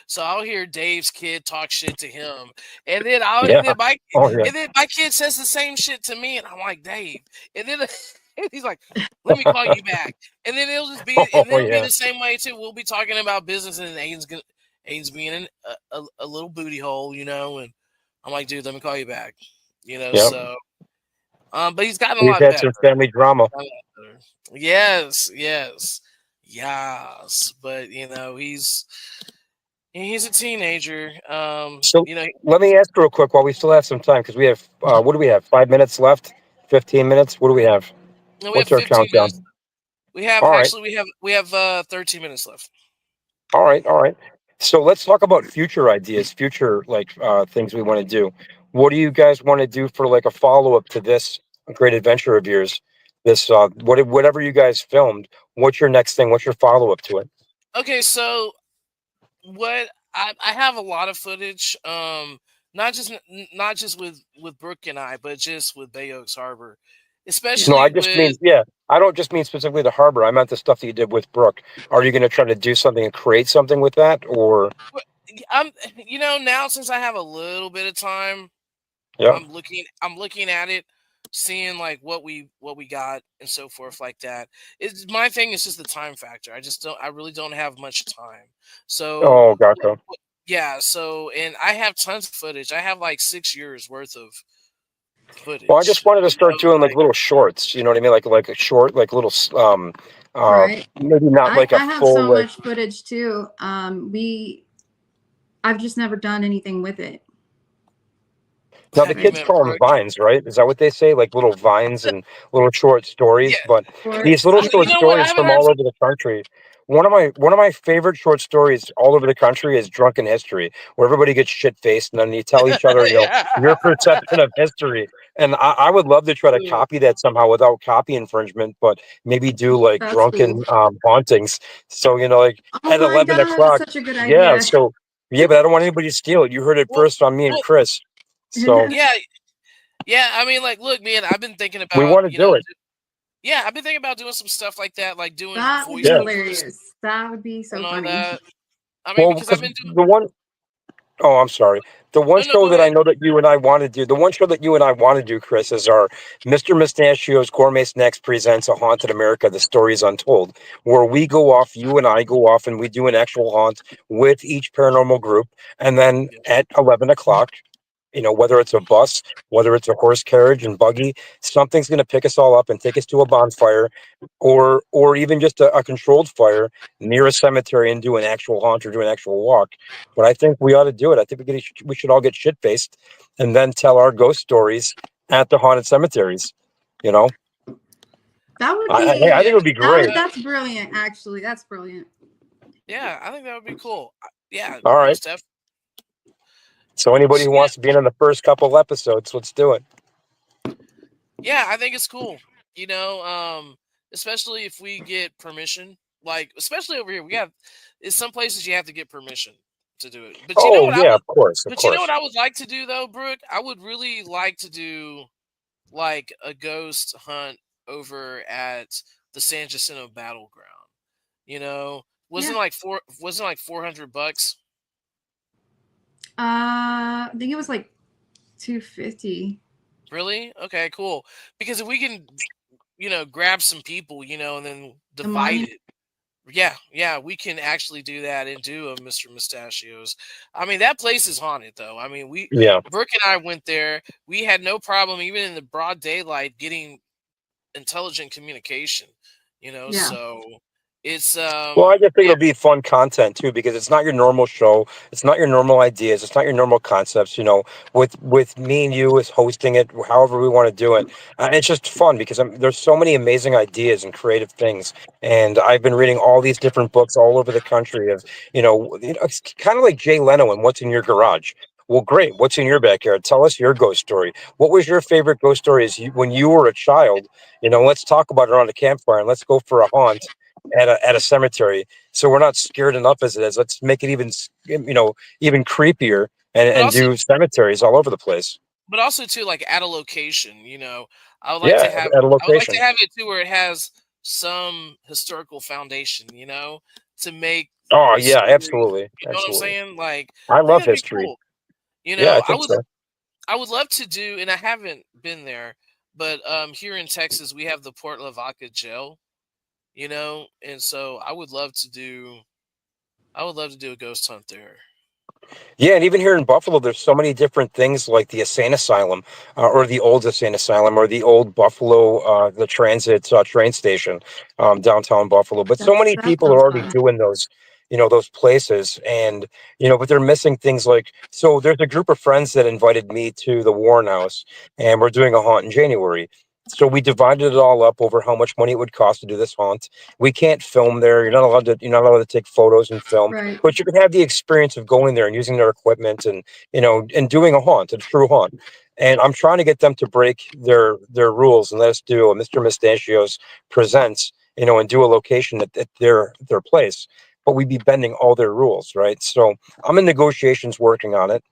Speaker 1: So I'll hear Dave's kid talk shit to him, and then
Speaker 2: Yeah. Oh yeah.
Speaker 1: my kid says the same shit to me, and I'm like, Dave, and then he's like, let me call you back, and then
Speaker 2: Oh
Speaker 1: it'll be
Speaker 2: yeah.
Speaker 1: the same way too. We'll be talking about business, and Aiden's being a little booty hole, and I'm like, dude, let me call you back,
Speaker 2: Yep.
Speaker 1: So, but he's gotten a
Speaker 2: We've
Speaker 1: lot
Speaker 2: had
Speaker 1: better.
Speaker 2: some family drama.
Speaker 1: Yes. But he's a teenager.
Speaker 2: So let me ask real quick while we still have some time because we have what do we have? 5 minutes left? 15 minutes? What do we have?
Speaker 1: we have
Speaker 2: What's our
Speaker 1: 15 minutes.
Speaker 2: countdown?
Speaker 1: We have
Speaker 2: All right.
Speaker 1: actually we have 13 minutes left.
Speaker 2: All right. All right. So let's talk about future ideas, future like things we want to do. What do you guys want to do for like a follow up to this great adventure of yours? This whatever you guys filmed. What's your next thing? What's your follow up to it?
Speaker 1: Okay, so what I have a lot of footage. Not just with Brooke and I, but just with Bay Oaks Harbor,
Speaker 2: No, I
Speaker 1: especially
Speaker 2: just
Speaker 1: with
Speaker 2: mean, yeah, I don't just mean specifically the harbor. I meant the stuff that you did with Brooke. Are you going to try to do something and create something with that, or?
Speaker 1: I'm now since I have a little bit of time.
Speaker 2: Yeah.
Speaker 1: I'm looking at it, seeing like what we got and so forth like that. It's my thing is just the time factor. I really don't have much time. So
Speaker 2: Oh, gotcha.
Speaker 1: yeah, and I have tons of footage. I have like 6 years worth of
Speaker 2: Well, I just
Speaker 1: footage.
Speaker 2: wanted to start doing like
Speaker 1: Like
Speaker 2: little shorts. You know what I mean? Like a short, like little,
Speaker 3: Right.
Speaker 2: maybe not like a
Speaker 3: I have
Speaker 2: full
Speaker 3: so
Speaker 2: like.
Speaker 3: much footage too. I've just never done anything with it.
Speaker 2: Now the
Speaker 1: have you
Speaker 2: kids
Speaker 1: met
Speaker 2: call them
Speaker 1: Brooke?
Speaker 2: vines, right? Is that what they say? Like little vines and little short
Speaker 1: Yeah.
Speaker 2: stories. But these
Speaker 3: Shorts.
Speaker 2: little
Speaker 3: Yeah.
Speaker 2: short
Speaker 1: You know what? I
Speaker 2: stories
Speaker 1: haven't
Speaker 2: from
Speaker 1: heard
Speaker 2: all over the country one of my favorite short stories all over the country is Drunken History, where everybody gets shit faced and then you tell each other,
Speaker 1: Yeah.
Speaker 2: your perception of history. And I would love to try to copy that somehow without copy infringement, but maybe do like
Speaker 3: That's
Speaker 2: drunken
Speaker 3: cool.
Speaker 2: hauntings. So like
Speaker 3: Oh
Speaker 2: at
Speaker 3: my
Speaker 2: 11 o'clock.
Speaker 3: God, such a good
Speaker 2: Yeah.
Speaker 3: idea.
Speaker 2: So yeah, but I don't want anybody to steal it. You heard it
Speaker 1: Well,
Speaker 2: first on me and
Speaker 1: well,
Speaker 2: Chris. So
Speaker 1: yeah, yeah. I mean, like, look, man, I've been thinking
Speaker 2: we
Speaker 1: about,
Speaker 2: want to do it.
Speaker 1: yeah, I've been thinking about doing some stuff like that, like doing
Speaker 3: That would be
Speaker 2: Yeah.
Speaker 1: voiceovers
Speaker 3: hilarious. That would be
Speaker 1: and
Speaker 3: so
Speaker 1: all
Speaker 3: funny.
Speaker 1: that. I mean,
Speaker 2: Well,
Speaker 1: because I've
Speaker 2: because
Speaker 1: been doing.
Speaker 2: the one Oh, I'm sorry. The one
Speaker 1: No, no,
Speaker 2: show
Speaker 1: go
Speaker 2: that I
Speaker 1: ahead.
Speaker 2: know that you and I want to do, the one show that you and I want to do, Chris, is our Mr. Mustachio's Gourmet Snacks presents A Haunted America, The Stories Untold, where we go off, you and I go off and we do an actual haunt with each paranormal group. And then
Speaker 1: Yeah.
Speaker 2: at 11 o'clock, whether it's a bus, whether it's a horse carriage and buggy, something's going to pick us all up and take us to a bonfire or even just a controlled fire near a cemetery and do an actual haunt or do an actual walk. But I think we ought to do it. I think we should all get shit faced and then tell our ghost stories at the haunted cemeteries. You know,
Speaker 3: That would
Speaker 2: I think it
Speaker 3: be
Speaker 2: would be great.
Speaker 3: that's brilliant. Actually, that's brilliant.
Speaker 1: Yeah, I think that would be cool. Yeah,
Speaker 2: All right.
Speaker 1: most definitely.
Speaker 2: So anybody
Speaker 1: So,
Speaker 2: who
Speaker 1: yeah,
Speaker 2: wants to be in the first couple episodes, let's do it.
Speaker 1: yeah, I think it's cool. Especially if we get permission. Like, especially over here, in some places you have to get permission to do it. But you know
Speaker 2: Oh
Speaker 1: what I
Speaker 2: yeah,
Speaker 1: would
Speaker 2: of course, of
Speaker 1: but you know what
Speaker 2: course.
Speaker 1: I would like to do though, Brooke? I would really like to do like a ghost hunt over at the San Jacinto Battleground. You know,
Speaker 3: Yeah.
Speaker 1: wasn't like $400.
Speaker 3: I think it was like 250.
Speaker 1: Really? Okay, cool. Because if we can, grab some people, and then
Speaker 3: The
Speaker 1: divide
Speaker 3: money.
Speaker 1: it. Yeah, yeah, we can actually do that and do a Mr. Mustachios. I mean, that place is haunted though. I mean,
Speaker 2: Yeah.
Speaker 1: Brooke and I went there. We had no problem even in the broad daylight getting intelligent communication,
Speaker 3: Yeah.
Speaker 1: so it's
Speaker 2: Well, I just think
Speaker 1: yeah,
Speaker 2: it'll be fun content too because it's not your normal show. It's not your normal ideas. It's not your normal concepts. With me and you as hosting it, however we want to do it, it's just fun because there's so many amazing ideas and creative things. And I've been reading all these different books all over the country of it's kind of like Jay Leno and What's in Your Garage. Well, great. What's in your backyard? Tell us your ghost story. What was your favorite ghost story when you were a child? Let's talk about it around a campfire and let's go for a haunt at a cemetery. So we're not scared enough as it is. Let's make it even creepier
Speaker 1: but
Speaker 2: and
Speaker 1: also
Speaker 2: do cemeteries all over the place.
Speaker 1: too, like at a location, I would like
Speaker 2: Yeah,
Speaker 1: to have
Speaker 2: at a
Speaker 1: I would like to
Speaker 2: location.
Speaker 1: have it too where it has some historical foundation, to make
Speaker 2: Oh
Speaker 1: the
Speaker 2: yeah,
Speaker 1: story.
Speaker 2: absolutely,
Speaker 1: You know what I'm
Speaker 2: absolutely.
Speaker 1: saying? Like,
Speaker 2: I
Speaker 1: I think
Speaker 2: love
Speaker 1: that'd be
Speaker 2: history.
Speaker 1: cool.
Speaker 2: Yeah, I
Speaker 1: I
Speaker 2: think
Speaker 1: would
Speaker 2: so.
Speaker 1: I would love to do, and I haven't been there, but here in Texas we have the Port Lavaca jail, and so I would love to do a ghost hunt there.
Speaker 2: Yeah, and even here in Buffalo, there's so many different things like the Insane Asylum, or the old Insane Asylum, or the old Buffalo, the transit train station, downtown Buffalo. But so many
Speaker 3: That
Speaker 2: people are
Speaker 3: sounds
Speaker 2: already
Speaker 3: fun.
Speaker 2: doing those places, and but they're missing things like. So there's a group of friends that invited me to the Warren House, and we're doing a haunt in January. So we divided it all up over how much money it would cost to do this haunt. We can't film there. You're not allowed to take photos and film,
Speaker 3: Right.
Speaker 2: but you can have the experience of going there and using their equipment and doing a true haunt. And I'm trying to get them to break their rules and let us do a Mr. Mustachios presents, and do a location at their place. But we'd be bending all their rules, right? So I'm in negotiations working on it.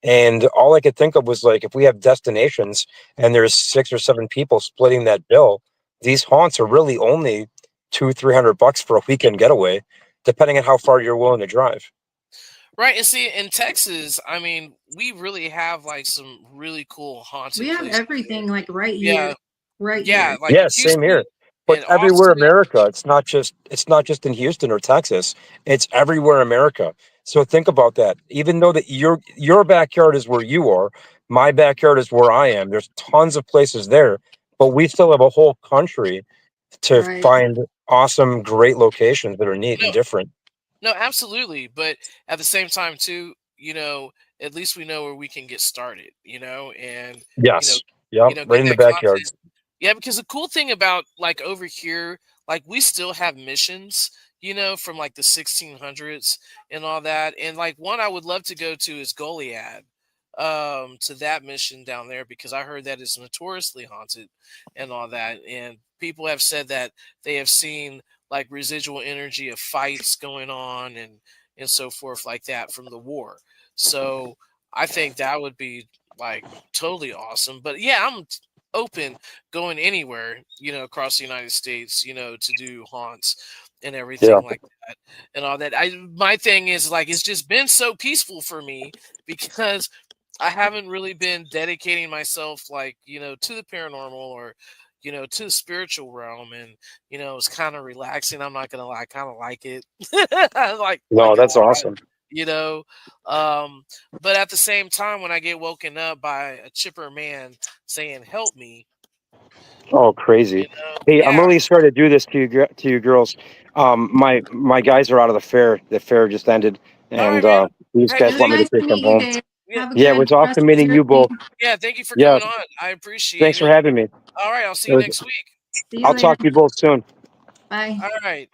Speaker 2: And all I could think of was like if we have destinations and there's 6 or 7 people splitting that bill, these haunts are really only 200-300 bucks for a weekend getaway, depending on how far you're willing to drive.
Speaker 1: Right, and see, in Texas, I mean, we really have like some really cool
Speaker 3: We
Speaker 1: haunted
Speaker 3: have
Speaker 1: places
Speaker 3: everything
Speaker 1: here.
Speaker 3: like right
Speaker 1: Yeah,
Speaker 3: here. Right
Speaker 1: yeah,
Speaker 3: here.
Speaker 1: like in
Speaker 2: Yeah, same
Speaker 1: Houston
Speaker 2: here. But
Speaker 1: and
Speaker 2: everywhere
Speaker 1: Austin.
Speaker 2: America, it's not just in Houston or Texas. It's everywhere America. So think about that. Even though that your backyard is where you are, my backyard is where I am. There's tons of places there, but we still have a whole country to
Speaker 3: Right.
Speaker 2: find awesome, great locations that are neat
Speaker 1: No,
Speaker 2: and different.
Speaker 1: no, absolutely. But at the same time, too, at least we know where we can get started, and you know,
Speaker 2: Yes. Yep. Right
Speaker 1: get
Speaker 2: in the
Speaker 1: that content.
Speaker 2: backyards.
Speaker 1: Yeah, because the cool thing about like over here, like we still have missions, from like the 1600s and all that. And like one I would love to go to is Goliad, to that mission down there, because I heard that is notoriously haunted and all that. And people have said that they have seen like residual energy of fights going on and so forth like that from the war. So I think that would be like totally awesome. But yeah, I'm open going anywhere, across the United States, to do haunts and
Speaker 2: Yeah.
Speaker 1: everything like that and all that. My thing is like it's just been so peaceful for me because I haven't really been dedicating myself like, to the paranormal or to the spiritual realm, and it's kind of relaxing. I'm not gonna lie, I kind of like it. I like
Speaker 2: No,
Speaker 1: it a
Speaker 2: that's
Speaker 1: lot,
Speaker 2: awesome.
Speaker 1: you know. Um, but at the same time, when I get woken up by a chipper man saying "Help me,"
Speaker 2: Oh, crazy. Hey, I'm
Speaker 1: yeah.
Speaker 2: really sorry to do this to you girls. My guys are out of the fair. The fair just ended,
Speaker 1: All right,
Speaker 2: and
Speaker 1: man.
Speaker 2: these
Speaker 1: Hey,
Speaker 3: It
Speaker 2: guys
Speaker 3: was
Speaker 2: want me to
Speaker 3: nice to
Speaker 2: take them
Speaker 3: meet you,
Speaker 2: home.
Speaker 3: Dave.
Speaker 1: yeah,
Speaker 3: Have a
Speaker 2: Yeah, it
Speaker 3: good
Speaker 2: was
Speaker 3: rest
Speaker 2: awesome
Speaker 3: of
Speaker 2: meeting
Speaker 3: your
Speaker 2: you both.
Speaker 3: evening.
Speaker 1: yeah. Thank you for
Speaker 2: Yeah,
Speaker 1: coming on. I appreciate
Speaker 2: thanks for
Speaker 1: it.
Speaker 2: having me.
Speaker 1: All right, I'll see
Speaker 2: It
Speaker 1: you
Speaker 2: was,
Speaker 1: next week.
Speaker 3: See you
Speaker 2: I'll
Speaker 3: later.
Speaker 2: talk to you both soon.
Speaker 3: Bye.
Speaker 1: All right.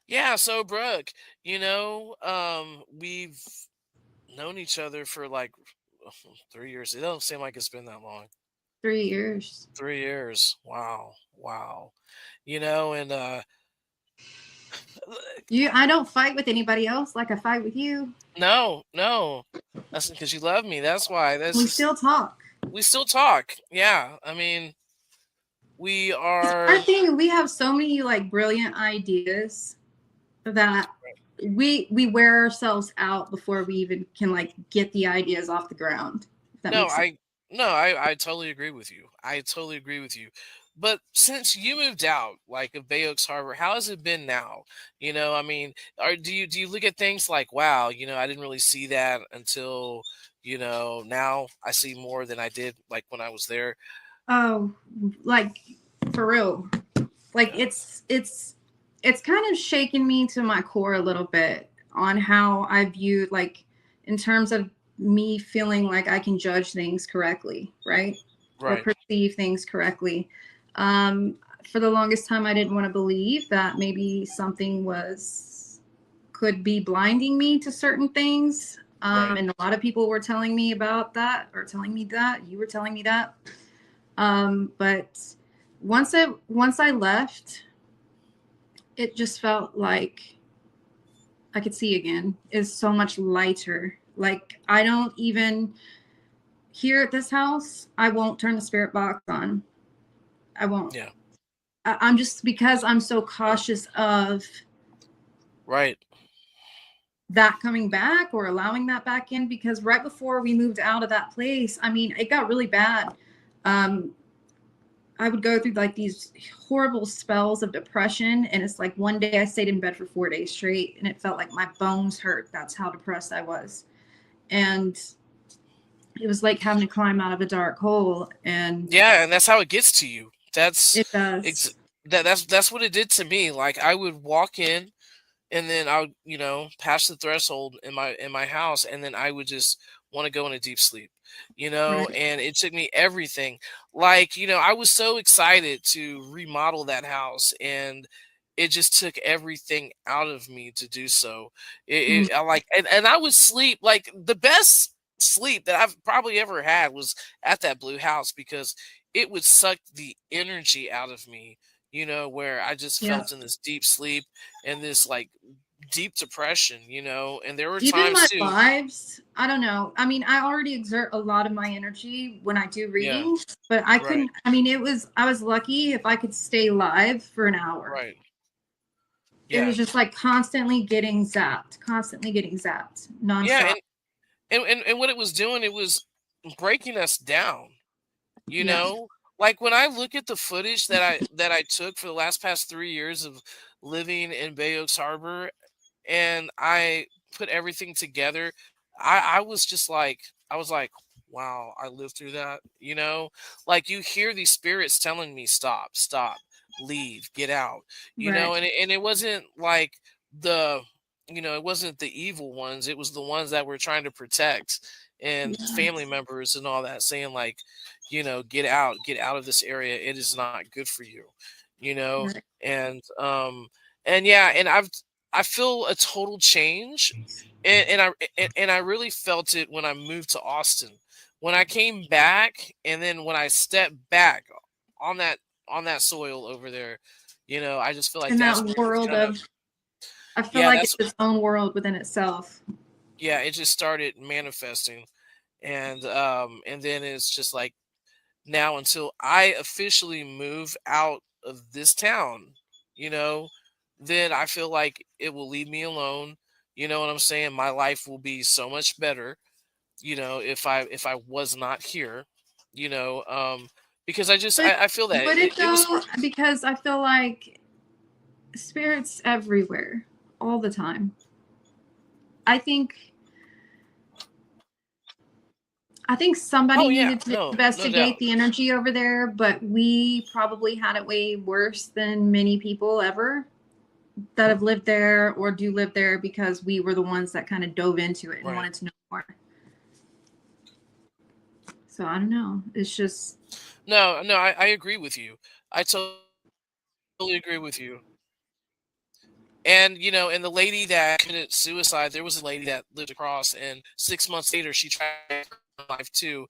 Speaker 1: Yeah, so Brooke, we've known each other for like 3 years. It doesn't seem like it's been that long.
Speaker 3: 3 years.
Speaker 1: 3 years. Wow. Wow. And
Speaker 3: I don't fight with anybody else like I fight with you.
Speaker 1: no, no. That's because you love me. That's why. That's
Speaker 3: We
Speaker 1: just
Speaker 3: still talk.
Speaker 1: we still talk. Yeah. I mean, we
Speaker 3: Our
Speaker 1: are
Speaker 3: thing, we have so many like brilliant ideas that we wear ourselves out before we even can like get the ideas off the ground. If that
Speaker 1: no,
Speaker 3: makes sense.
Speaker 1: I totally agree with you. I totally agree with you. But since you moved out, like of Bay Oaks Harbor, how has it been now? I mean, do you look at things like, wow, I didn't really see that until, now I see more than I did like when I was there.
Speaker 3: Oh, like for real. Like
Speaker 1: Yeah.
Speaker 3: it's kind of shaken me to my core a little bit on how I viewed like in terms of me feeling like I can judge things correctly, right? Or
Speaker 1: Right.
Speaker 3: perceive things correctly. Um, for the longest time, I didn't want to believe that maybe something could be blinding me to certain things.
Speaker 1: Right.
Speaker 3: And a lot of people were telling me about that, or telling me that. You were telling me that. But once I left, it just felt like I could see again. It's so much lighter. Like I don't even here at this house, I won't turn the spirit box on. I won't.
Speaker 1: Yeah.
Speaker 3: I'm just because I'm so cautious of
Speaker 1: Right.
Speaker 3: that coming back or allowing that back in, because right before we moved out of that place, I mean, it got really bad. Um, I would go through like these horrible spells of depression. And it's like one day I stayed in bed for 4 days straight and it felt like my bones hurt. That's how depressed I was. And it was like having to climb out of a dark hole. And
Speaker 1: Yeah, and that's how it gets to you.
Speaker 3: it
Speaker 1: Ex-
Speaker 3: does.
Speaker 1: that's what it did to me. Like I would walk in, and then I would, pass the threshold in my house, and then I would just want to go into deep sleep,
Speaker 3: Right.
Speaker 1: and it took me everything. Like, I was so excited to remodel that house, and it just took everything out of me to do so. I like, and I would sleep like the best sleep that I've probably ever had was at that blue house, because it would suck the energy out of me, where I just
Speaker 3: Yeah.
Speaker 1: felt in this deep sleep and this like deep depression, and there were
Speaker 3: Even
Speaker 1: times
Speaker 3: my
Speaker 1: too.
Speaker 3: lives, I don't know. I mean, I already exert a lot of my energy when I do
Speaker 1: Yeah,
Speaker 3: readings, but I
Speaker 1: right,
Speaker 3: couldn't. I mean, I was lucky if I could stay live for an hour.
Speaker 1: right.
Speaker 3: It
Speaker 1: Yeah,
Speaker 3: was just like constantly getting zapped
Speaker 1: yeah,
Speaker 3: nonstop.
Speaker 1: and what it was doing, it was breaking us down, you
Speaker 3: Yeah.
Speaker 1: know like when I look at the footage that I took for the last past 3 years of living in Bay Oaks Harbor, and I put everything together, I was just like, I was like, wow, I lived through that. Like you hear these spirits telling me, stop, stop, leave, get out.
Speaker 3: Right.
Speaker 1: And it wasn't like the it wasn't the evil ones. It was the ones that were trying to protect, and family
Speaker 3: Yes.
Speaker 1: members and all that, saying like, get out of this area. It is not good for you. you know,
Speaker 3: Right.
Speaker 1: and yeah, and I feel a total change, and I really felt it when I moved to Austin. When I came back, and then when I stepped back on that on that soil over there, you know, I just feel like
Speaker 3: In
Speaker 1: that's
Speaker 3: that
Speaker 1: where it
Speaker 3: world
Speaker 1: kind of,
Speaker 3: of, I feel
Speaker 1: yeah,
Speaker 3: like
Speaker 1: that's,
Speaker 3: it's its own world within itself.
Speaker 1: yeah, it just started manifesting, and then it's just like now until I officially move out of this town, you know, then I feel like it will leave me alone. You know what I'm saying? My life will be so much better, you know, if I was not here, you know, because
Speaker 3: But
Speaker 1: I feel that
Speaker 3: would it
Speaker 1: it was,
Speaker 3: though? Because I feel like spirits everywhere, all the time. I think somebody
Speaker 1: oh yeah,
Speaker 3: needed to
Speaker 1: no
Speaker 3: investigate
Speaker 1: doubt.
Speaker 3: the energy over there, but we probably had it way worse than many people ever that have lived there or do live there, because we were the ones that kind of dove into it and
Speaker 1: Right.
Speaker 3: wanted to know more. So I don't know. It's just,
Speaker 1: No, no, I agree with you. I totally agree with you. And you know, and the lady that committed suicide, there was a lady that lived across, and 6 months later, she tried her life too.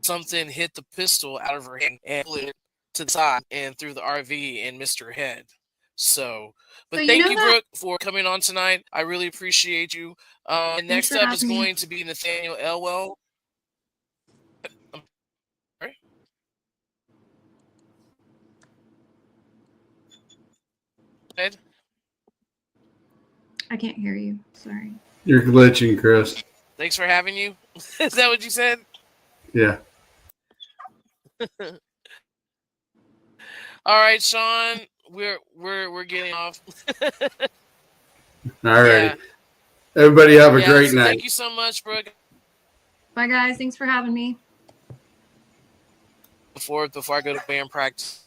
Speaker 1: Something hit the pistol out of her hand and pulled it to the side and through the RV and missed her head. So,
Speaker 3: so
Speaker 1: but
Speaker 3: you
Speaker 1: thank
Speaker 3: know
Speaker 1: you,
Speaker 3: that.
Speaker 1: Brooke, for coming on tonight. I really appreciate you. And
Speaker 3: Thanks
Speaker 1: next
Speaker 3: for
Speaker 1: up is
Speaker 3: having me.
Speaker 1: going to be Nathaniel Elwell. I'm sorry. Ed?
Speaker 3: I can't hear you. Sorry.
Speaker 4: You're glitching, Chris.
Speaker 1: Thanks for having you. Is that what you said?
Speaker 4: Yeah.
Speaker 1: All right, Sean. We're getting off.
Speaker 4: All righty.
Speaker 1: Yeah,
Speaker 4: Everybody have a
Speaker 1: yeah.
Speaker 4: great
Speaker 1: So thank
Speaker 4: night.
Speaker 1: you so much, Brooke.
Speaker 3: Bye, guys. Thanks for having me.
Speaker 1: Before I go to band practice.